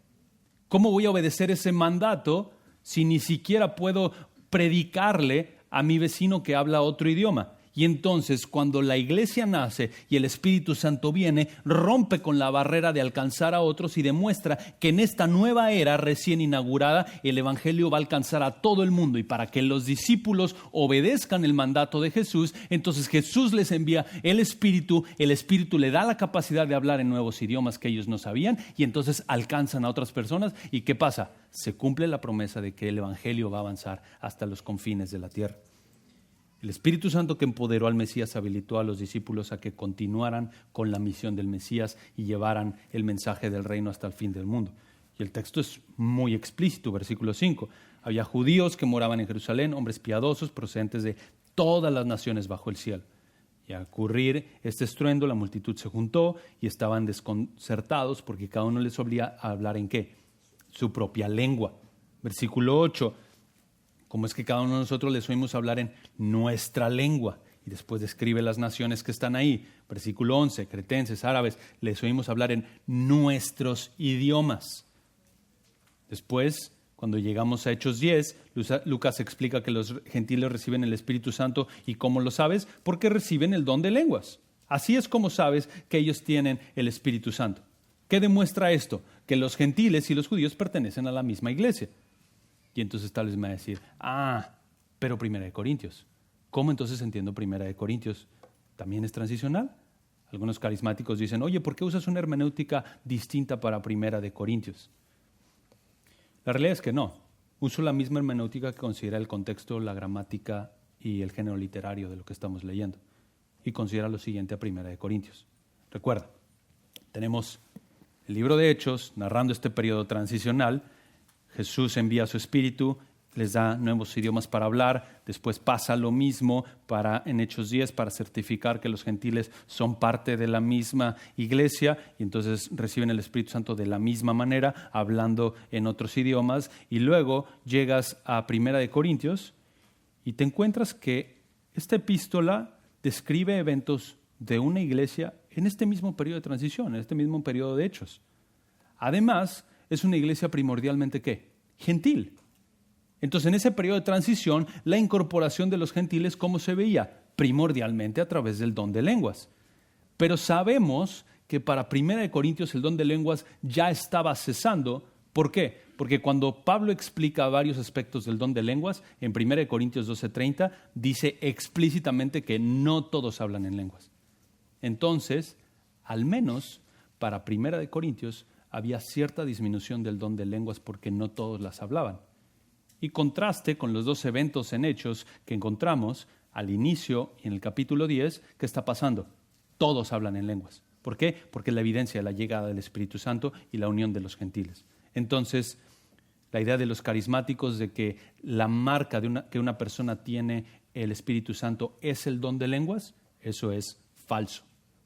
Speaker 1: ¿Cómo voy a obedecer ese mandato si ni siquiera puedo predicarle a mi vecino que habla otro idioma? Y entonces, cuando la iglesia nace y el Espíritu Santo viene, rompe con la barrera de alcanzar a otros y demuestra que en esta nueva era recién inaugurada, el Evangelio va a alcanzar a todo el mundo. Y para que los discípulos obedezcan el mandato de Jesús, entonces Jesús les envía el Espíritu le da la capacidad de hablar en nuevos idiomas que ellos no sabían, y entonces alcanzan a otras personas. ¿Y qué pasa? Se cumple la promesa de que el Evangelio va a avanzar hasta los confines de la tierra. El Espíritu Santo que empoderó al Mesías habilitó a los discípulos a que continuaran con la misión del Mesías y llevaran el mensaje del reino hasta el fin del mundo. Y el texto es muy explícito, versículo 5. Había judíos que moraban en Jerusalén, hombres piadosos procedentes de todas las naciones bajo el cielo. Y al ocurrir este estruendo, la multitud se juntó y estaban desconcertados porque cada uno les obliga a hablar ¿en qué? Su propia lengua. Versículo 8. ¿Cómo es que cada uno de nosotros les oímos hablar en nuestra lengua? Y después describe las naciones que están ahí. Versículo 11, cretenses, árabes, les oímos hablar en nuestros idiomas. Después, cuando llegamos a Hechos 10, Lucas explica que los gentiles reciben el Espíritu Santo. ¿Y cómo lo sabes? Porque reciben el don de lenguas. Así es como sabes que ellos tienen el Espíritu Santo. ¿Qué demuestra esto? Que los gentiles y los judíos pertenecen a la misma iglesia. Y entonces tal vez me va a decir, pero 1 Corintios. ¿Cómo entonces entiendo 1 Corintios? ¿También es transicional? Algunos carismáticos dicen, oye, ¿por qué usas una hermenéutica distinta para 1 Corintios? La realidad es que no. Uso la misma hermenéutica que considera el contexto, la gramática y el género literario de lo que estamos leyendo. Y considera lo siguiente a 1 Corintios. Recuerda, tenemos el libro de Hechos narrando este periodo transicional. Jesús envía su Espíritu, les da nuevos idiomas para hablar. Después pasa lo mismo en Hechos 10 para certificar que los gentiles son parte de la misma iglesia, y entonces reciben el Espíritu Santo de la misma manera, hablando en otros idiomas. Y luego llegas a 1 Corintios y te encuentras que esta epístola describe eventos de una iglesia en este mismo periodo de transición, en este mismo periodo de Hechos. Además, es una iglesia primordialmente ¿qué? Gentil. Entonces, en ese periodo de transición, la incorporación de los gentiles, ¿cómo se veía? Primordialmente a través del don de lenguas. Pero sabemos que para 1 Corintios el don de lenguas ya estaba cesando. ¿Por qué? Porque cuando Pablo explica varios aspectos del don de lenguas, en 1 Corintios 12:30, dice explícitamente que no todos hablan en lenguas. Entonces, al menos para 1 Corintios, había cierta disminución del don de lenguas porque no todos las hablaban. Y contraste con los dos eventos en Hechos que encontramos al inicio y en el capítulo 10, ¿qué está pasando? Todos hablan en lenguas. ¿Por qué? Porque es la evidencia de la llegada del Espíritu Santo y la unión de los gentiles. Entonces, la idea de los carismáticos de que la marca que una persona tiene el Espíritu Santo es el don de lenguas, eso es falso.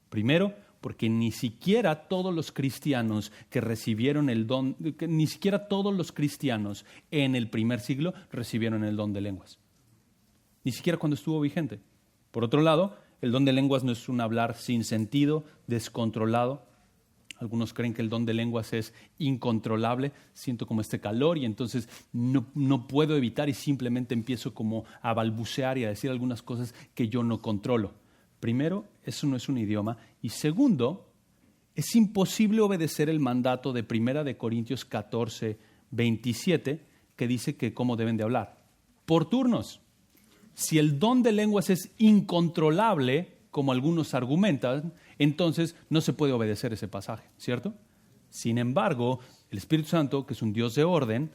Speaker 1: Primero, porque ni siquiera todos los cristianos que recibieron el don, ni siquiera todos los cristianos en el primer siglo recibieron el don de lenguas. Ni siquiera cuando estuvo vigente. Por otro lado, el don de lenguas no es un hablar sin sentido, descontrolado. Algunos creen que el don de lenguas es incontrolable. Siento como este calor y entonces no puedo evitar y simplemente empiezo como a balbucear y a decir algunas cosas que yo no controlo. Primero, eso no es un idioma. Y segundo, es imposible obedecer el mandato de 1 Corintios 14, 27, que dice que cómo deben de hablar. Por turnos. Si el don de lenguas es incontrolable, como algunos argumentan, entonces no se puede obedecer ese pasaje, ¿cierto? Sin embargo, el Espíritu Santo, que es un Dios de orden,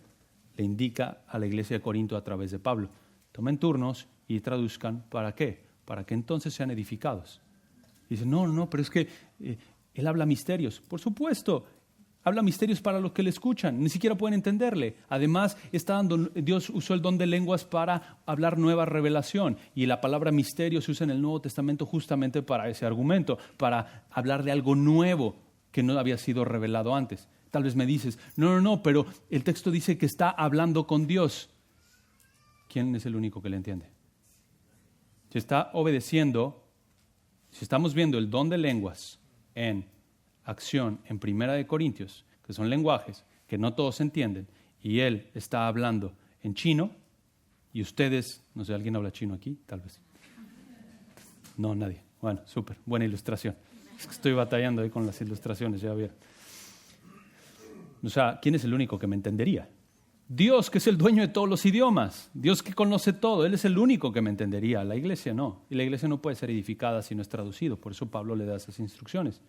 Speaker 1: le indica a la iglesia de Corinto a través de Pablo: tomen turnos y traduzcan. ¿Para qué? Para que entonces sean edificados. Dice, no, pero es que él habla misterios. Por supuesto, habla misterios para los que le escuchan. Ni siquiera pueden entenderle. Además, Dios usó el don de lenguas para hablar nueva revelación. Y la palabra misterio se usa en el Nuevo Testamento justamente para ese argumento, para hablar de algo nuevo que no había sido revelado antes. Tal vez me dices, no, pero el texto dice que está hablando con Dios. ¿Quién es el único que le entiende? Si está obedeciendo, si estamos viendo el don de lenguas en acción en 1 Corintios, que son lenguajes que no todos entienden, y él está hablando en chino, y ustedes, no sé, ¿alguien habla chino aquí? Tal vez. No, nadie. Bueno, súper, buena ilustración. Es que estoy batallando ahí con las ilustraciones, ya vieron. O sea, ¿quién es el único que me entendería? Dios, que es el dueño de todos los idiomas. Dios que conoce todo. Él es el único que me entendería. La iglesia no. Y la iglesia no puede ser edificada si no es traducido. Por eso Pablo le da esas instrucciones.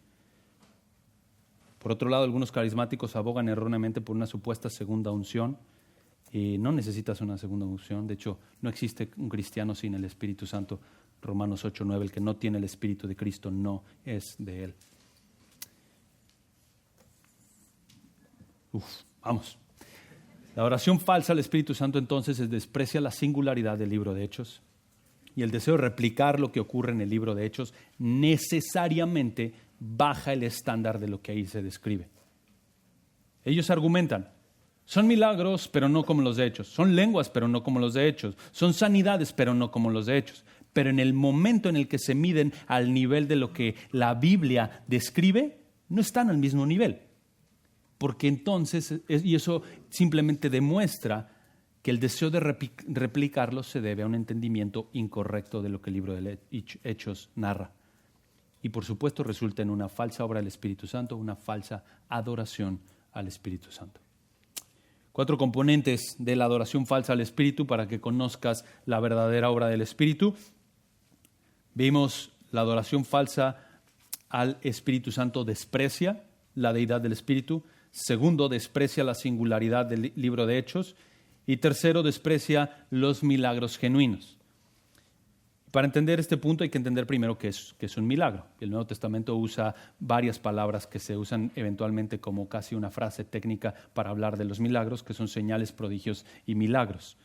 Speaker 1: Por otro lado, algunos carismáticos abogan erróneamente por una supuesta segunda unción. No necesitas una segunda unción. De hecho, no existe un cristiano sin el Espíritu Santo. Romanos 8:9, el que no tiene el Espíritu de Cristo no es de él. Vamos. La oración falsa al Espíritu Santo entonces desprecia la singularidad del libro de Hechos, y el deseo de replicar lo que ocurre en el libro de Hechos necesariamente baja el estándar de lo que ahí se describe. Ellos argumentan, son milagros pero no como los de Hechos, son lenguas pero no como los de Hechos, son sanidades pero no como los de Hechos. Pero en el momento en el que se miden al nivel de lo que la Biblia describe, no están al mismo nivel. Porque entonces, y eso simplemente demuestra que el deseo de replicarlo se debe a un entendimiento incorrecto de lo que el libro de Hechos narra. Y por supuesto resulta en una falsa obra del Espíritu Santo, una falsa adoración al Espíritu Santo. 4 componentes de la adoración falsa al Espíritu para que conozcas la verdadera obra del Espíritu. Vimos la adoración falsa al Espíritu Santo desprecia la deidad del Espíritu. Segundo, desprecia la singularidad del libro de Hechos. Y tercero, desprecia los milagros genuinos. Para entender este punto hay que entender primero qué es un milagro. El Nuevo Testamento usa varias palabras que se usan eventualmente como casi una frase técnica para hablar de los milagros, que son señales, prodigios y milagros.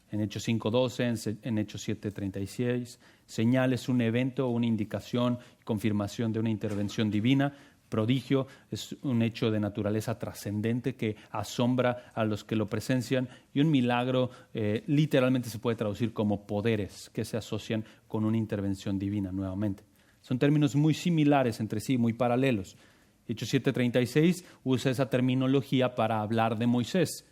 Speaker 1: En Hechos 5:12, en Hechos 7:36, señal es un evento o una indicación, confirmación de una intervención divina. Prodigio es un hecho de naturaleza trascendente que asombra a los que lo presencian, y un milagro literalmente se puede traducir como poderes que se asocian con una intervención divina nuevamente. Son términos muy similares entre sí, muy paralelos. Hechos 7:36 usa esa terminología para hablar de Moisés.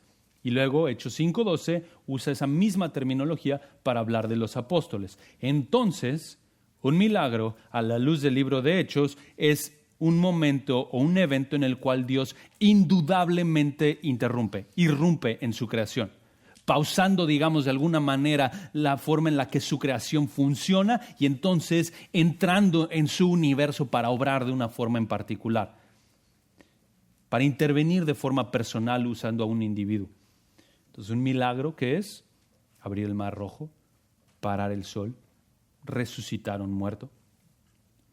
Speaker 1: Y luego Hechos 5:12 usa esa misma terminología para hablar de los apóstoles. Entonces, un milagro a la luz del libro de Hechos es un momento o un evento en el cual Dios indudablemente irrumpe en su creación, pausando, digamos, de alguna manera la forma en la que su creación funciona y entonces entrando en su universo para obrar de una forma en particular, para intervenir de forma personal usando a un individuo. Entonces, un milagro, ¿qué es? Abrir el mar rojo, parar el sol, resucitar a un muerto.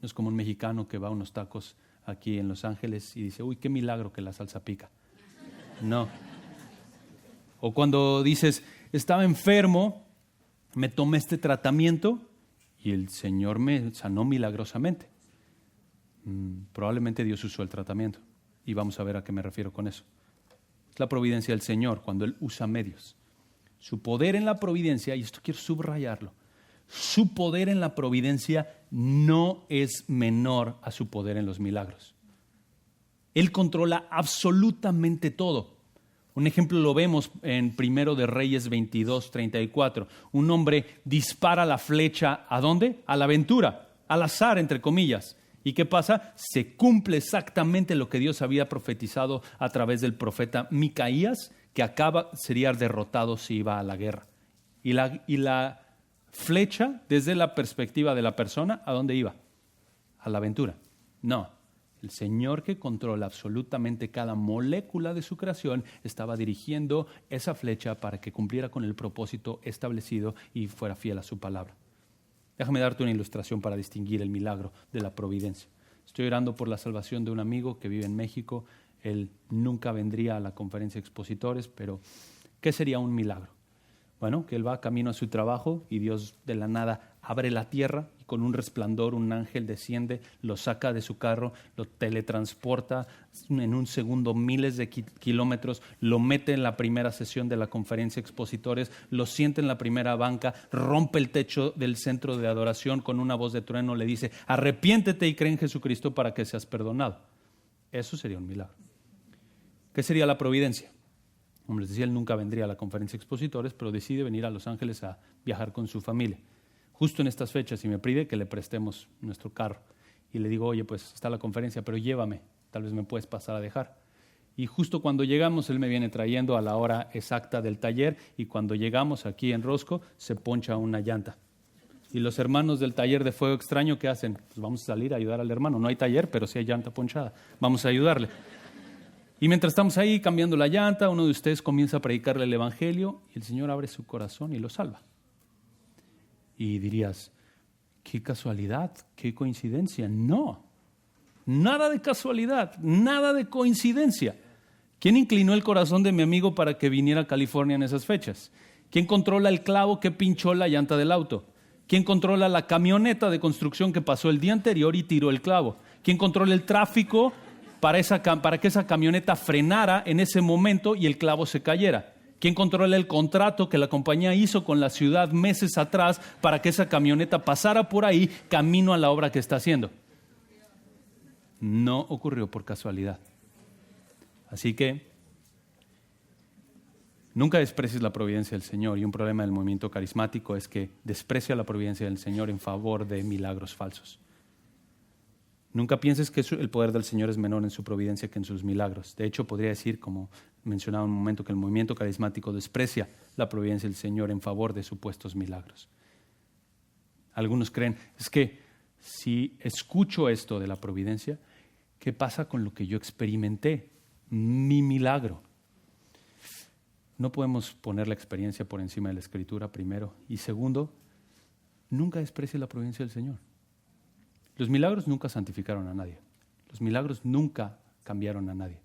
Speaker 1: No es como un mexicano que va a unos tacos aquí en Los Ángeles y dice, uy, qué milagro que la salsa pica. No. O cuando dices, estaba enfermo, me tomé este tratamiento y el Señor me sanó milagrosamente. Probablemente Dios usó el tratamiento y vamos a ver a qué me refiero con eso. Es la providencia del Señor cuando Él usa medios. Su poder en la providencia, y esto quiero subrayarlo, su poder en la providencia no es menor a su poder en los milagros. Él controla absolutamente todo. Un ejemplo lo vemos en 1 de Reyes 22:34. Un hombre dispara la flecha, ¿a dónde? A la aventura, al azar, entre comillas. ¿Y qué pasa? Se cumple exactamente lo que Dios había profetizado a través del profeta Micaías, que sería derrotado si iba a la guerra. Y la flecha, desde la perspectiva de la persona, ¿a dónde iba? A la aventura. No, el Señor, que controla absolutamente cada molécula de su creación, estaba dirigiendo esa flecha para que cumpliera con el propósito establecido y fuera fiel a su palabra. Déjame darte una ilustración para distinguir el milagro de la providencia. Estoy orando por la salvación de un amigo que vive en México. Él nunca vendría a la conferencia de expositores, pero ¿qué sería un milagro? Bueno, que él va camino a su trabajo y Dios de la nada abre la tierra y con un resplandor un ángel desciende, lo saca de su carro, lo teletransporta en un segundo miles de kilómetros, lo mete en la primera sesión de la conferencia de expositores, lo sienta en la primera banca, rompe el techo del centro de adoración con una voz de trueno, le dice: arrepiéntete y cree en Jesucristo para que seas perdonado. Eso sería un milagro. ¿Qué sería la providencia? Como les decía, él nunca vendría a la conferencia de expositores, pero decide venir a Los Ángeles a viajar con su familia. Justo en estas fechas, y me pide que le prestemos nuestro carro. Y le digo: oye, pues está la conferencia, pero llévame, tal vez me puedes pasar a dejar. Y justo cuando llegamos, él me viene trayendo a la hora exacta del taller, y cuando llegamos aquí en Rosco, se poncha una llanta. Y los hermanos del taller de fuego extraño, ¿qué hacen? Pues vamos a salir a ayudar al hermano. No hay taller, pero sí hay llanta ponchada. Vamos a ayudarle. Y mientras estamos ahí cambiando la llanta, uno de ustedes comienza a predicarle el evangelio y el Señor abre su corazón y lo salva. Y dirías: qué casualidad, qué coincidencia. No, nada de casualidad, nada de coincidencia. ¿Quién inclinó el corazón de mi amigo para que viniera a California en esas fechas? ¿Quién controla el clavo que pinchó la llanta del auto? ¿Quién controla la camioneta de construcción que pasó el día anterior y tiró el clavo? ¿Quién controla el tráfico para que esa camioneta frenara en ese momento y el clavo se cayera? ¿Quién controla el contrato que la compañía hizo con la ciudad meses atrás para que esa camioneta pasara por ahí camino a la obra que está haciendo? No ocurrió por casualidad. Así que nunca desprecies la providencia del Señor, y un problema del movimiento carismático es que desprecia la providencia del Señor en favor de milagros falsos. Nunca pienses que el poder del Señor es menor en su providencia que en sus milagros. De hecho, podría decir, como mencionaba un momento, que el movimiento carismático desprecia la providencia del Señor en favor de supuestos milagros. Algunos creen: es que si escucho esto de la providencia, ¿qué pasa con lo que yo experimenté? Mi milagro. No podemos poner la experiencia por encima de la Escritura, primero. Y segundo, nunca desprecies la providencia del Señor. Los milagros nunca santificaron a nadie. Los milagros nunca cambiaron a nadie.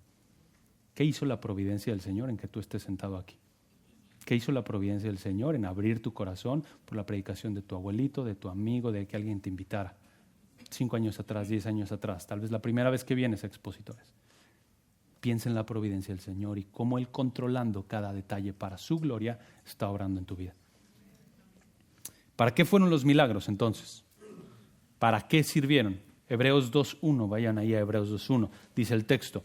Speaker 1: ¿Qué hizo la providencia del Señor en que tú estés sentado aquí? ¿Qué hizo la providencia del Señor en abrir tu corazón por la predicación de tu abuelito, de tu amigo, de que alguien te invitara? 5 años atrás, 10 años atrás, tal vez la primera vez que vienes a expositores. Piensa en la providencia del Señor y cómo Él, controlando cada detalle para su gloria, está obrando en tu vida. ¿Para qué fueron los milagros entonces? ¿Para qué sirvieron? Hebreos 2.1, vayan ahí a Hebreos 2.1, dice el texto.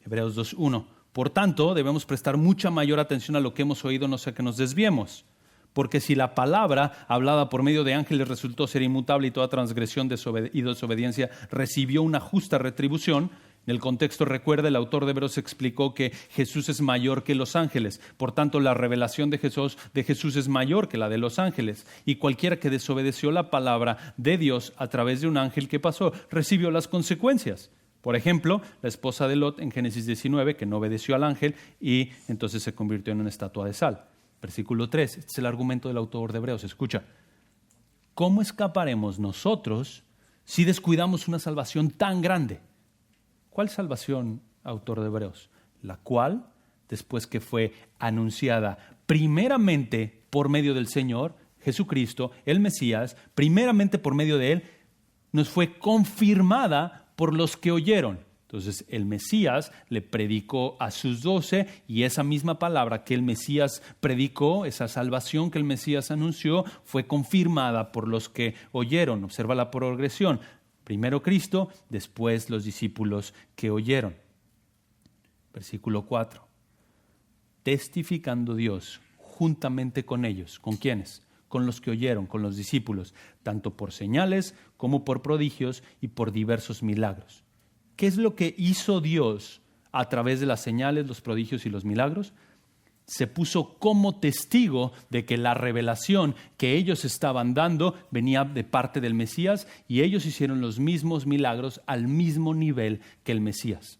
Speaker 1: Hebreos 2.1: por tanto, debemos prestar mucha mayor atención a lo que hemos oído, no sea que nos desviemos. Porque si la palabra hablada por medio de ángeles resultó ser inmutable y toda transgresión y desobediencia recibió una justa retribución, en el contexto, recuerda, el autor de Hebreos explicó que Jesús es mayor que los ángeles. Por tanto, la revelación de Jesús es mayor que la de los ángeles. Y cualquiera que desobedeció la palabra de Dios a través de un ángel, ¿qué pasó? Recibió las consecuencias. Por ejemplo, la esposa de Lot en Génesis 19, que no obedeció al ángel y entonces se convirtió en una estatua de sal. Versículo 3, este es el argumento del autor de Hebreos. Escucha: ¿cómo escaparemos nosotros si descuidamos una salvación tan grande? ¿Cuál salvación, autor de Hebreos? La cual, después que fue anunciada primeramente por medio del Señor Jesucristo, el Mesías, primeramente por medio de Él, nos fue confirmada por los que oyeron. Entonces el Mesías le predicó a sus 12 y esa misma palabra que el Mesías predicó, esa salvación que el Mesías anunció, fue confirmada por los que oyeron. Observa la progresión. Primero Cristo, después los discípulos que oyeron. Versículo 4. Testificando Dios juntamente con ellos. ¿Con quiénes? con los que oyeron, con los discípulos, tanto por señales como por prodigios y por diversos milagros. ¿Qué es lo que hizo Dios a través de las señales, los prodigios y los milagros? Se puso como testigo de que la revelación que ellos estaban dando venía de parte del Mesías, y ellos hicieron los mismos milagros al mismo nivel que el Mesías.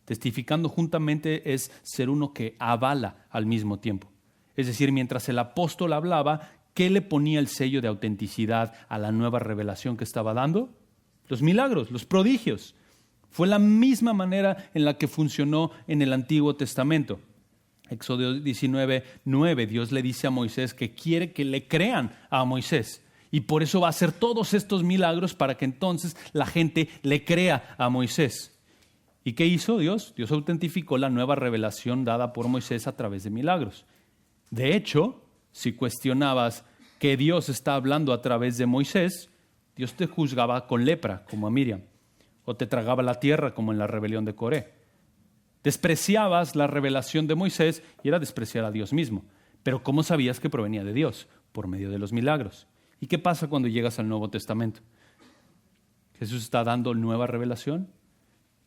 Speaker 1: Testificando juntamente es ser uno que avala al mismo tiempo. Es decir, mientras el apóstol hablaba, ¿qué le ponía el sello de autenticidad a la nueva revelación que estaba dando? Los milagros, los prodigios. Fue la misma manera en la que funcionó en el Antiguo Testamento. Éxodo 19:9, Dios le dice a Moisés que quiere que le crean a Moisés. Y por eso va a hacer todos estos milagros para que entonces la gente le crea a Moisés. ¿Y qué hizo Dios? Dios autentificó la nueva revelación dada por Moisés a través de milagros. De hecho, si cuestionabas que Dios está hablando a través de Moisés, Dios te juzgaba con lepra, como a Miriam, o te tragaba la tierra, como en la rebelión de Coré. Despreciabas la revelación de Moisés y era despreciar a Dios mismo. Pero ¿cómo sabías que provenía de Dios? Por medio de los milagros. ¿Y qué pasa cuando llegas al Nuevo Testamento? Jesús está dando nueva revelación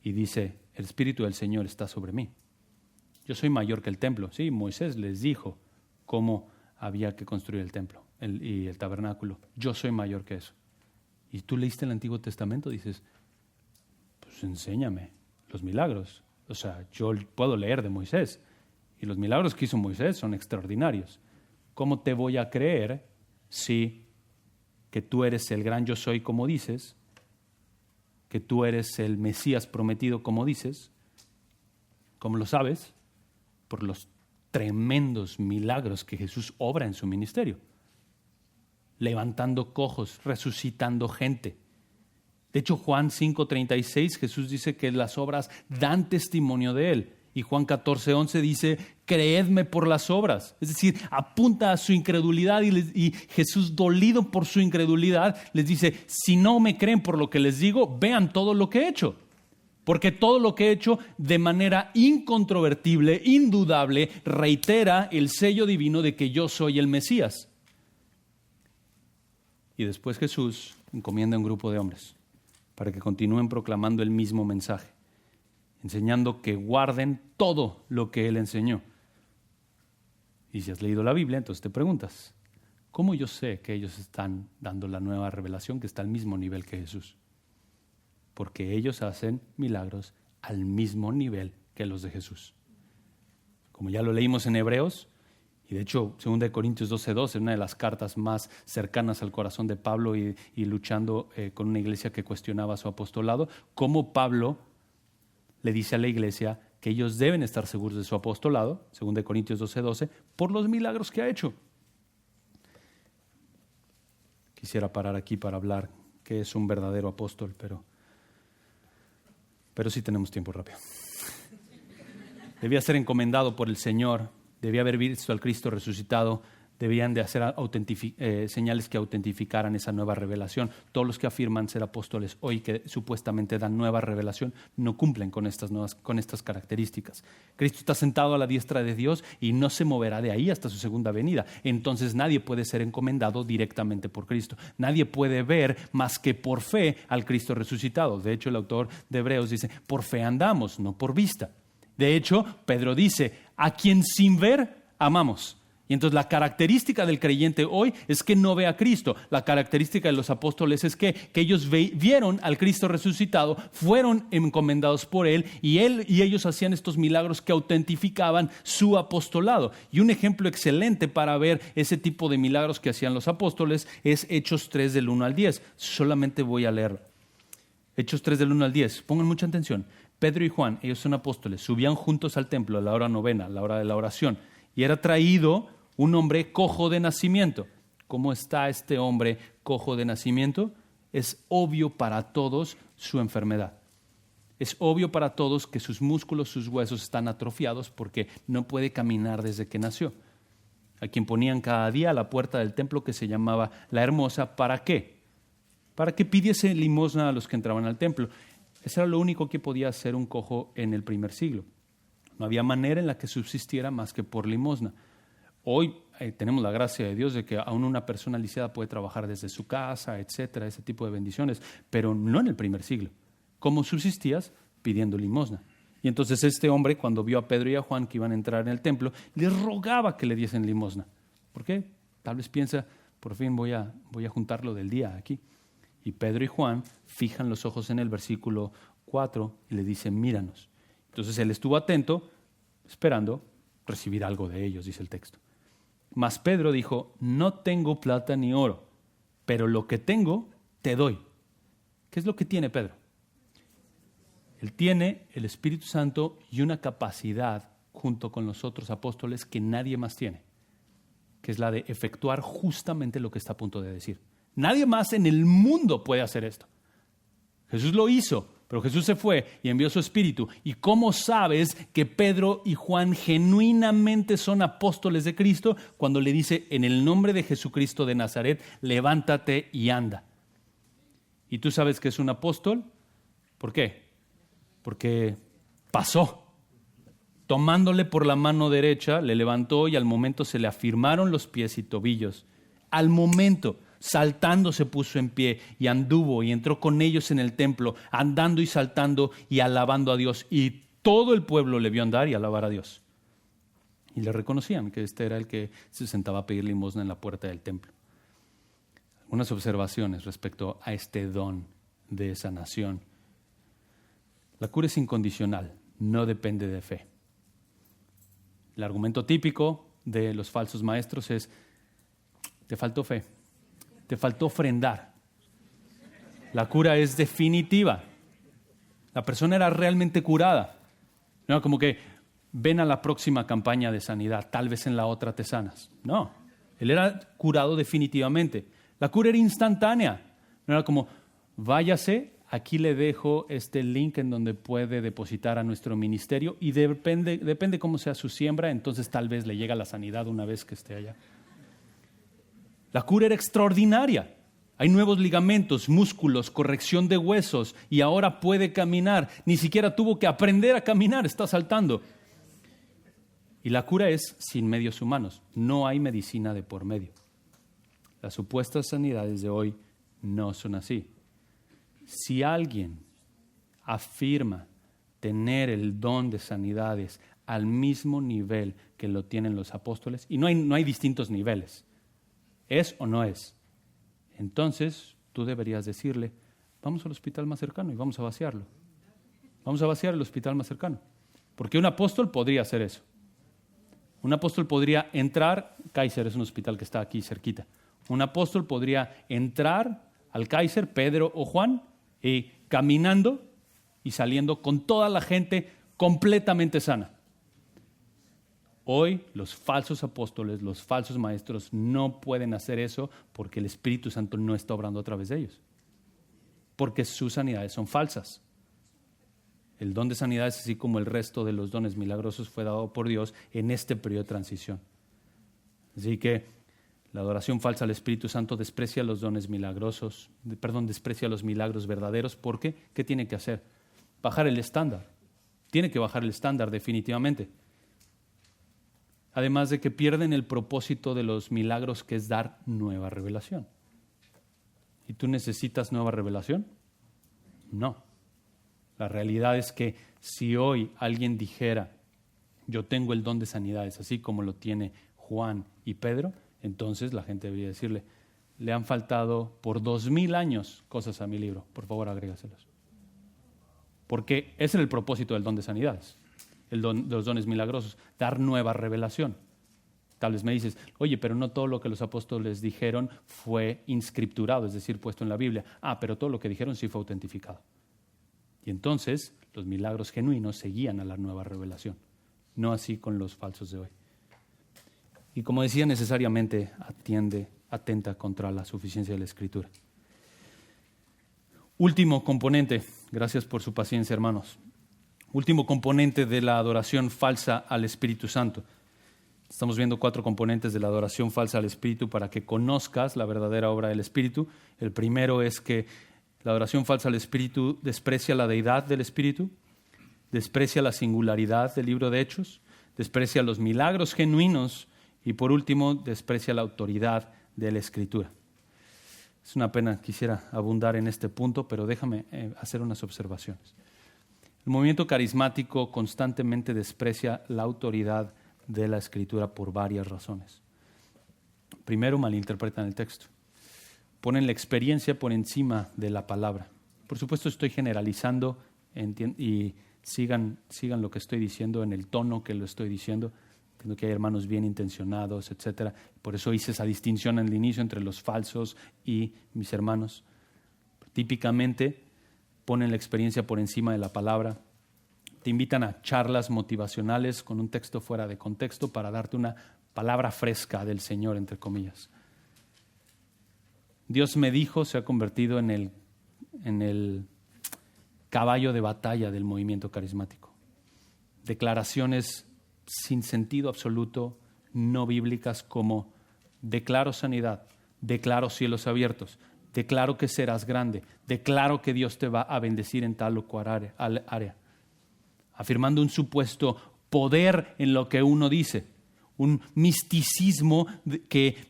Speaker 1: y dice, el Espíritu del Señor está sobre mí. Yo soy mayor que el templo. Sí, Moisés les dijo cómo había que construir el templo y el tabernáculo. Yo soy mayor que eso. Y tú leíste el Antiguo Testamento, dices, pues enséñame los milagros. O sea, yo puedo leer de Moisés y los milagros que hizo Moisés son extraordinarios. ¿Cómo te voy a creer si que tú eres el gran yo soy como dices, que tú eres el Mesías prometido como dices? ¿Cómo lo sabes? Por los tremendos milagros que Jesús obra en su ministerio. Levantando cojos, resucitando gente. De hecho, Juan 5:36, Jesús dice que las obras dan testimonio de Él. Y Juan 14:11 dice, creedme por las obras. Es decir, apunta a su incredulidad y Jesús, dolido por su incredulidad, les dice, si no me creen por lo que les digo, vean todo lo que he hecho. Porque todo lo que he hecho de manera incontrovertible, indudable, reitera el sello divino de que yo soy el Mesías. Y después Jesús encomienda a un grupo de hombres para que continúen proclamando el mismo mensaje, enseñando que guarden todo lo que Él enseñó. Y si has leído la Biblia, entonces te preguntas, ¿cómo yo sé que ellos están dando la nueva revelación que está al mismo nivel que Jesús? Porque ellos hacen milagros al mismo nivel que los de Jesús. Como ya lo leímos en Hebreos, y de hecho, 2 Corintios 12:12, una de las cartas más cercanas al corazón de Pablo y luchando con una iglesia que cuestionaba su apostolado, cómo Pablo le dice a la iglesia que ellos deben estar seguros de su apostolado, 2 Corintios 12:12, por los milagros que ha hecho. Quisiera parar aquí para hablar qué es un verdadero apóstol, pero sí tenemos tiempo rápido. Debía ser encomendado por el Señor, debía haber visto al Cristo resucitado, debían de hacer señales que autentificaran esa nueva revelación. Todos los que afirman ser apóstoles hoy, que supuestamente dan nueva revelación, no cumplen con estas características. Cristo está sentado a la diestra de Dios y no se moverá de ahí hasta su segunda venida. Entonces nadie puede ser encomendado directamente por Cristo. Nadie puede ver más que por fe al Cristo resucitado. De hecho, el autor de Hebreos dice, por fe andamos, no por vista. De hecho, Pedro dice, a quien sin ver amamos. Y entonces la característica del creyente hoy es que no ve a Cristo. La característica de los apóstoles es que ellos vieron al Cristo resucitado, fueron encomendados por Él y ellos hacían estos milagros que autentificaban su apostolado. Y un ejemplo excelente para ver ese tipo de milagros que hacían los apóstoles es Hechos 3 del 1 al 10. Solamente voy a leerlo. Hechos 3 del 1 al 10. Pongan mucha atención. Pedro y Juan, ellos son apóstoles, subían juntos al templo a la hora novena, a la hora de la oración, y era traído un hombre cojo de nacimiento. ¿Cómo está este hombre cojo de nacimiento? Es obvio para todos su enfermedad. Es obvio para todos que sus músculos, sus huesos están atrofiados porque no puede caminar desde que nació. A quien ponían cada día a la puerta del templo que se llamaba La Hermosa, ¿para qué? Para que pidiese limosna a los que entraban al templo. Eso era lo único que podía hacer un cojo en el primer siglo. No había manera en la que subsistiera más que por limosna. Hoy tenemos la gracia de Dios de que aún una persona lisiada puede trabajar desde su casa, etcétera, ese tipo de bendiciones, pero no en el primer siglo. ¿Cómo subsistías? Pidiendo limosna. Y entonces este hombre, cuando vio a Pedro y a Juan que iban a entrar en el templo, les rogaba que le diesen limosna. ¿Por qué? Tal vez piensa, por fin voy a juntar lo del día aquí. Y Pedro y Juan fijan los ojos en el versículo 4 y le dicen, míranos. Entonces él estuvo atento, esperando recibir algo de ellos, dice el texto. Mas Pedro dijo, no tengo plata ni oro, pero lo que tengo te doy. ¿Qué es lo que tiene Pedro? Él tiene el Espíritu Santo y una capacidad junto con los otros apóstoles que nadie más tiene, que es la de efectuar justamente lo que está a punto de decir. Nadie más en el mundo puede hacer esto. Jesús lo hizo, pero Jesús se fue y envió su Espíritu. ¿Y cómo sabes que Pedro y Juan genuinamente son apóstoles de Cristo? Cuando le dice, en el nombre de Jesucristo de Nazaret, levántate y anda. ¿Y tú sabes que es un apóstol? ¿Por qué? Porque pasó. Tomándole por la mano derecha, le levantó y al momento se le afirmaron los pies y tobillos. Al momento, saltando se puso en pie y anduvo y entró con ellos en el templo, andando y saltando y alabando a Dios. Y todo el pueblo le vio andar y alabar a Dios. Y le reconocían que este era el que se sentaba a pedir limosna en la puerta del templo. Algunas observaciones respecto a este don de sanación. La cura es incondicional, no depende de fe. El argumento típico de los falsos maestros es, te faltó fe, te faltó ofrendar. La cura es definitiva. La persona era realmente curada. No, como que ven a la próxima campaña de sanidad, tal vez en la otra te sanas. No, él era curado definitivamente. La cura era instantánea. No era como, váyase, aquí le dejo este link en donde puede depositar a nuestro ministerio y depende cómo sea su siembra, entonces tal vez le llega la sanidad una vez que esté allá. La cura era extraordinaria. Hay nuevos ligamentos, músculos, corrección de huesos y ahora puede caminar. Ni siquiera tuvo que aprender a caminar, está saltando. Y la cura es sin medios humanos. No hay medicina de por medio. Las supuestas sanidades de hoy no son así. Si alguien afirma tener el don de sanidades al mismo nivel que lo tienen los apóstoles, y no hay distintos niveles, ¿es o no es? Entonces tú deberías decirle, vamos al hospital más cercano y vamos a vaciarlo. Vamos a vaciar el hospital más cercano. Porque un apóstol podría hacer eso. Un apóstol podría entrar, Kaiser es un hospital que está aquí cerquita. Un apóstol podría entrar al Kaiser, Pedro o Juan, y caminando y saliendo con toda la gente completamente sana. Hoy los falsos apóstoles, los falsos maestros no pueden hacer eso porque el Espíritu Santo no está obrando a través de ellos. Porque sus sanidades son falsas. El don de sanidades, así como el resto de los dones milagrosos, fue dado por Dios en este periodo de transición. Así que la adoración falsa al Espíritu Santo desprecia los dones milagrosos, desprecia los milagros verdaderos. ¿Por qué? ¿Qué tiene que hacer? Bajar el estándar. Tiene que bajar el estándar definitivamente. Además de que pierden el propósito de los milagros, que es dar nueva revelación. ¿Y tú necesitas nueva revelación? No. La realidad es que si hoy alguien dijera, yo tengo el don de sanidades, así como lo tiene Juan y Pedro, entonces la gente debería decirle, le han faltado por 2000 años cosas a mi libro, por favor agrégaselos. Porque ese es el propósito del don de sanidades, de los dones milagrosos, dar nueva revelación. Tal vez me dices, oye, pero no todo lo que los apóstoles dijeron fue inscripturado, es decir, puesto en la Biblia. Pero todo lo que dijeron sí fue autentificado. Y entonces los milagros genuinos seguían a la nueva revelación, no así con los falsos de hoy. Y como decía, necesariamente atenta contra la suficiencia de la Escritura. Último componente, gracias por su paciencia, hermanos. Último componente de la adoración falsa al Espíritu Santo. Estamos viendo 4 componentes de la adoración falsa al Espíritu para que conozcas la verdadera obra del Espíritu. El primero es que la adoración falsa al Espíritu desprecia la deidad del Espíritu, desprecia la singularidad del libro de Hechos, desprecia los milagros genuinos Y por último, desprecia la autoridad de la Escritura. Es una pena, quisiera abundar en este punto, pero déjame hacer unas observaciones. El movimiento carismático constantemente desprecia la autoridad de la Escritura por varias razones. Primero, malinterpretan el texto. Ponen la experiencia por encima de la palabra. Por supuesto, estoy generalizando y sigan lo que estoy diciendo en el tono que lo estoy diciendo. Entiendo que hay hermanos bien intencionados, etc. Por eso hice esa distinción en el inicio entre los falsos y mis hermanos. Típicamente ponen la experiencia por encima de la palabra. Te invitan a charlas motivacionales con un texto fuera de contexto para darte una palabra fresca del Señor, entre comillas. Dios me dijo se ha convertido en el caballo de batalla del movimiento carismático. Declaraciones sin sentido absoluto, no bíblicas, como declaro sanidad, declaro cielos abiertos, declaro que serás grande, declaro que Dios te va a bendecir en tal o cual área, afirmando un supuesto poder en lo que uno dice, un misticismo que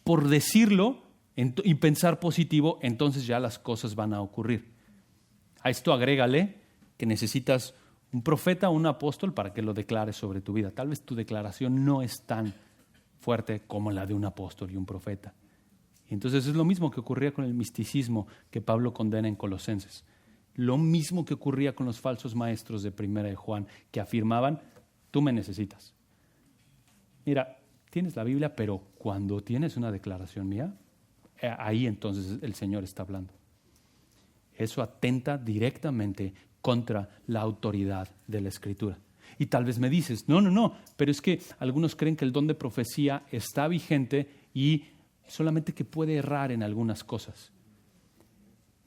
Speaker 1: por decirlo y pensar positivo, entonces ya las cosas van a ocurrir. A esto agrégale que necesitas un profeta o un apóstol para que lo declare sobre tu vida. Tal vez tu declaración no es tan fuerte como la de un apóstol y un profeta. Y entonces es lo mismo que ocurría con el misticismo que Pablo condena en Colosenses. Lo mismo que ocurría con los falsos maestros de Primera de Juan, que afirmaban, tú me necesitas. Mira, tienes la Biblia, pero cuando tienes una declaración mía, ahí entonces el Señor está hablando. Eso atenta directamente contra la autoridad de la Escritura. Y tal vez me dices, no, pero es que algunos creen que el don de profecía está vigente y solamente que puede errar en algunas cosas.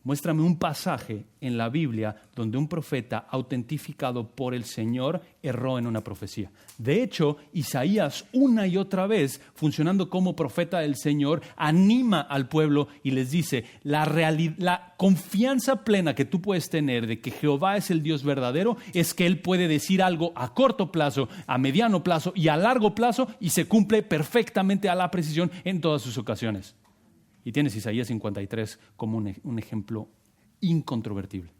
Speaker 1: Muéstrame un pasaje en la Biblia donde un profeta autentificado por el Señor erró en una profecía. De hecho, Isaías una y otra vez, funcionando como profeta del Señor, anima al pueblo y les dice, la confianza plena que tú puedes tener de que Jehová es el Dios verdadero es que Él puede decir algo a corto plazo, a mediano plazo y a largo plazo y se cumple perfectamente a la precisión en todas sus ocasiones. Y tienes Isaías 53 como un ejemplo incontrovertible.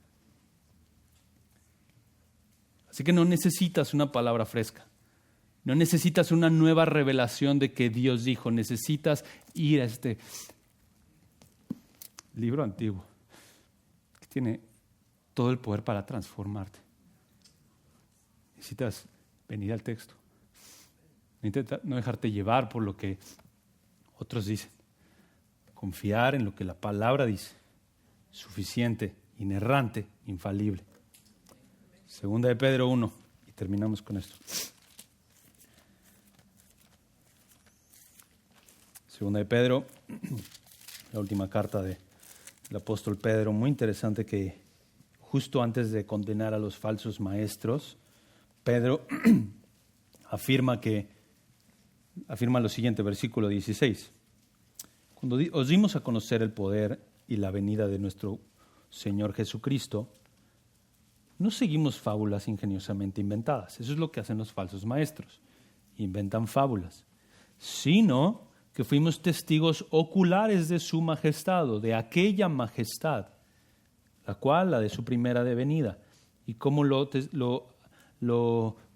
Speaker 1: Así que no necesitas una palabra fresca. No necesitas una nueva revelación de que Dios dijo. Necesitas ir a este libro antiguo que tiene todo el poder para transformarte. Necesitas venir al texto. Necesitas no dejarte llevar por lo que otros dicen. Confiar en lo que la palabra dice, suficiente, inerrante, infalible. Segunda de Pedro 1, y terminamos con esto. Segunda de Pedro, la última carta del apóstol Pedro, muy interesante, que justo antes de condenar a los falsos maestros, Pedro afirma lo siguiente, versículo 16. Cuando os dimos a conocer el poder y la venida de nuestro Señor Jesucristo, no seguimos fábulas ingeniosamente inventadas. Eso es lo que hacen los falsos maestros. Inventan fábulas. Sino que fuimos testigos oculares de su majestad, o de aquella majestad, la cual, la de su primera venida. ¿Y cómo lo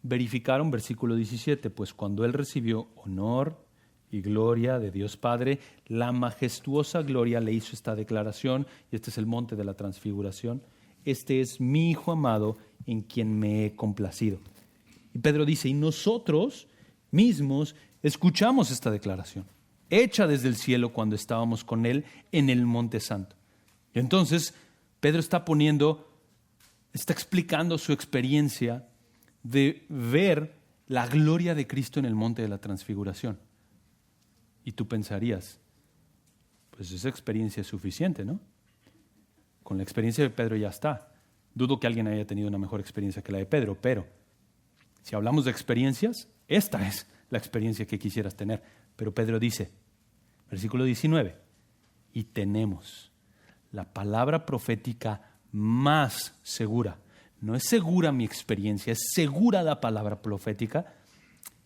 Speaker 1: verificaron? Versículo 17. Pues cuando Él recibió honor y gloria de Dios Padre, la majestuosa gloria le hizo esta declaración, y este es el monte de la transfiguración: este es mi Hijo amado en quien me he complacido. Y Pedro dice, y nosotros mismos escuchamos esta declaración, hecha desde el cielo cuando estábamos con Él en el Monte Santo. Y entonces Pedro está explicando su experiencia de ver la gloria de Cristo en el monte de la transfiguración. Y tú pensarías, pues esa experiencia es suficiente, ¿no? Con la experiencia de Pedro ya está. Dudo que alguien haya tenido una mejor experiencia que la de Pedro, pero si hablamos de experiencias, esta es la experiencia que quisieras tener. Pero Pedro dice, versículo 19, y tenemos la palabra profética más segura. No es segura mi experiencia, es segura la palabra profética,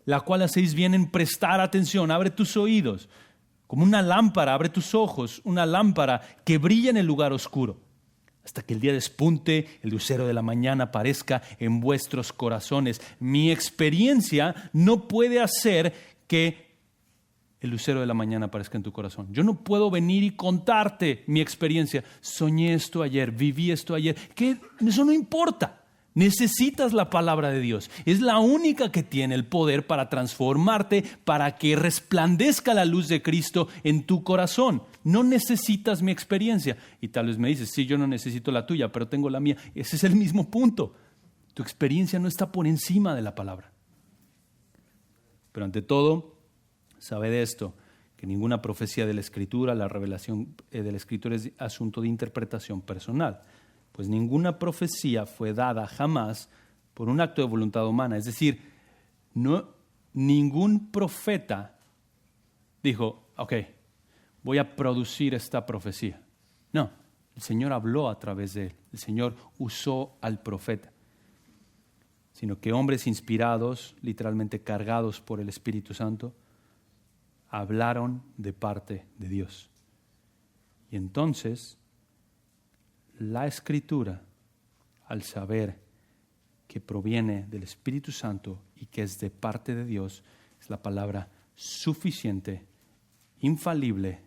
Speaker 1: la cual hacéis bien en prestar atención. Abre tus oídos, como una lámpara, abre tus ojos, una lámpara que brilla en el lugar oscuro, hasta que el día despunte, el lucero de la mañana aparezca en vuestros corazones. Mi experiencia no puede hacer que el lucero de la mañana aparezca en tu corazón. Yo no puedo venir y contarte mi experiencia. Soñé esto ayer, viví esto ayer. Que eso no importa. Necesitas la palabra de Dios. Es la única que tiene el poder para transformarte, para que resplandezca la luz de Cristo en tu corazón. No necesitas mi experiencia. Y tal vez me dices, sí, yo no necesito la tuya, pero tengo la mía. Ese es el mismo punto. Tu experiencia no está por encima de la palabra. Pero ante todo, sabe de esto, que ninguna profecía de la Escritura, la revelación de la Escritura es asunto de interpretación personal. Pues ninguna profecía fue dada jamás por un acto de voluntad humana. Es decir, ningún profeta dijo, ok, voy a producir esta profecía. No, el Señor habló a través de él. El Señor usó al profeta. Sino que hombres inspirados, literalmente cargados por el Espíritu Santo, hablaron de parte de Dios. Y entonces la Escritura, al saber que proviene del Espíritu Santo y que es de parte de Dios, es la palabra suficiente, infalible,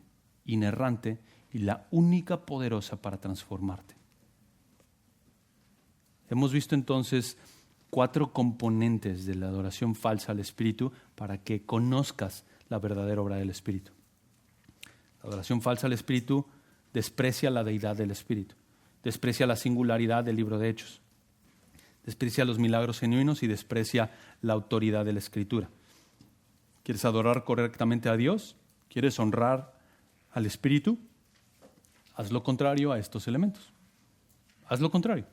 Speaker 1: inerrante y la única poderosa para transformarte. Hemos visto entonces 4 componentes de la adoración falsa al Espíritu para que conozcas la verdadera obra del Espíritu. La adoración falsa al Espíritu desprecia la deidad del Espíritu. Desprecia la singularidad del libro de Hechos, desprecia los milagros genuinos y desprecia la autoridad de la Escritura. ¿Quieres adorar correctamente a Dios? ¿Quieres honrar al Espíritu? Haz lo contrario a estos elementos. Haz lo contrario.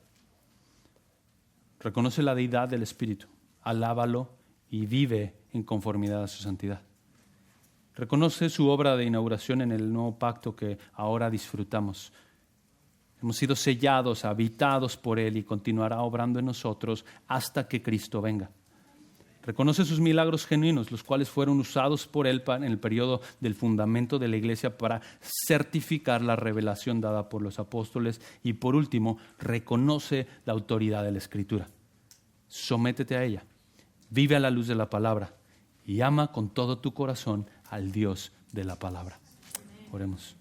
Speaker 1: Reconoce la deidad del Espíritu, alábalo y vive en conformidad a su santidad. Reconoce su obra de inauguración en el nuevo pacto que ahora disfrutamos. Hemos sido sellados, habitados por Él y continuará obrando en nosotros hasta que Cristo venga. Reconoce sus milagros genuinos, los cuales fueron usados por Él en el periodo del fundamento de la iglesia para certificar la revelación dada por los apóstoles. Y por último, reconoce la autoridad de la Escritura. Sométete a ella, vive a la luz de la palabra y ama con todo tu corazón al Dios de la palabra. Oremos.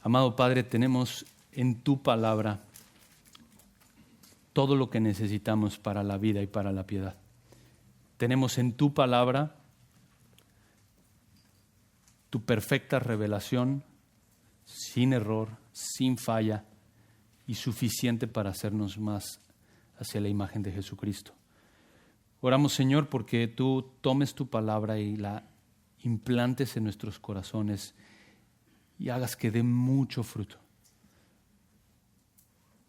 Speaker 1: Amado Padre, tenemos en tu palabra todo lo que necesitamos para la vida y para la piedad. Tenemos en tu palabra tu perfecta revelación, sin error, sin falla y suficiente para hacernos más hacia la imagen de Jesucristo. Oramos, Señor, porque tú tomes tu palabra y la implantes en nuestros corazones y hagas que dé mucho fruto.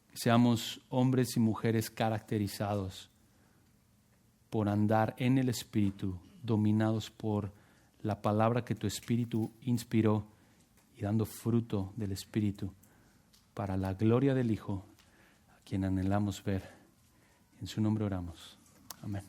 Speaker 1: Que seamos hombres y mujeres caracterizados por andar en el Espíritu, dominados por la palabra que tu Espíritu inspiró y dando fruto del Espíritu para la gloria del Hijo, a quien anhelamos ver. En su nombre oramos. Amén.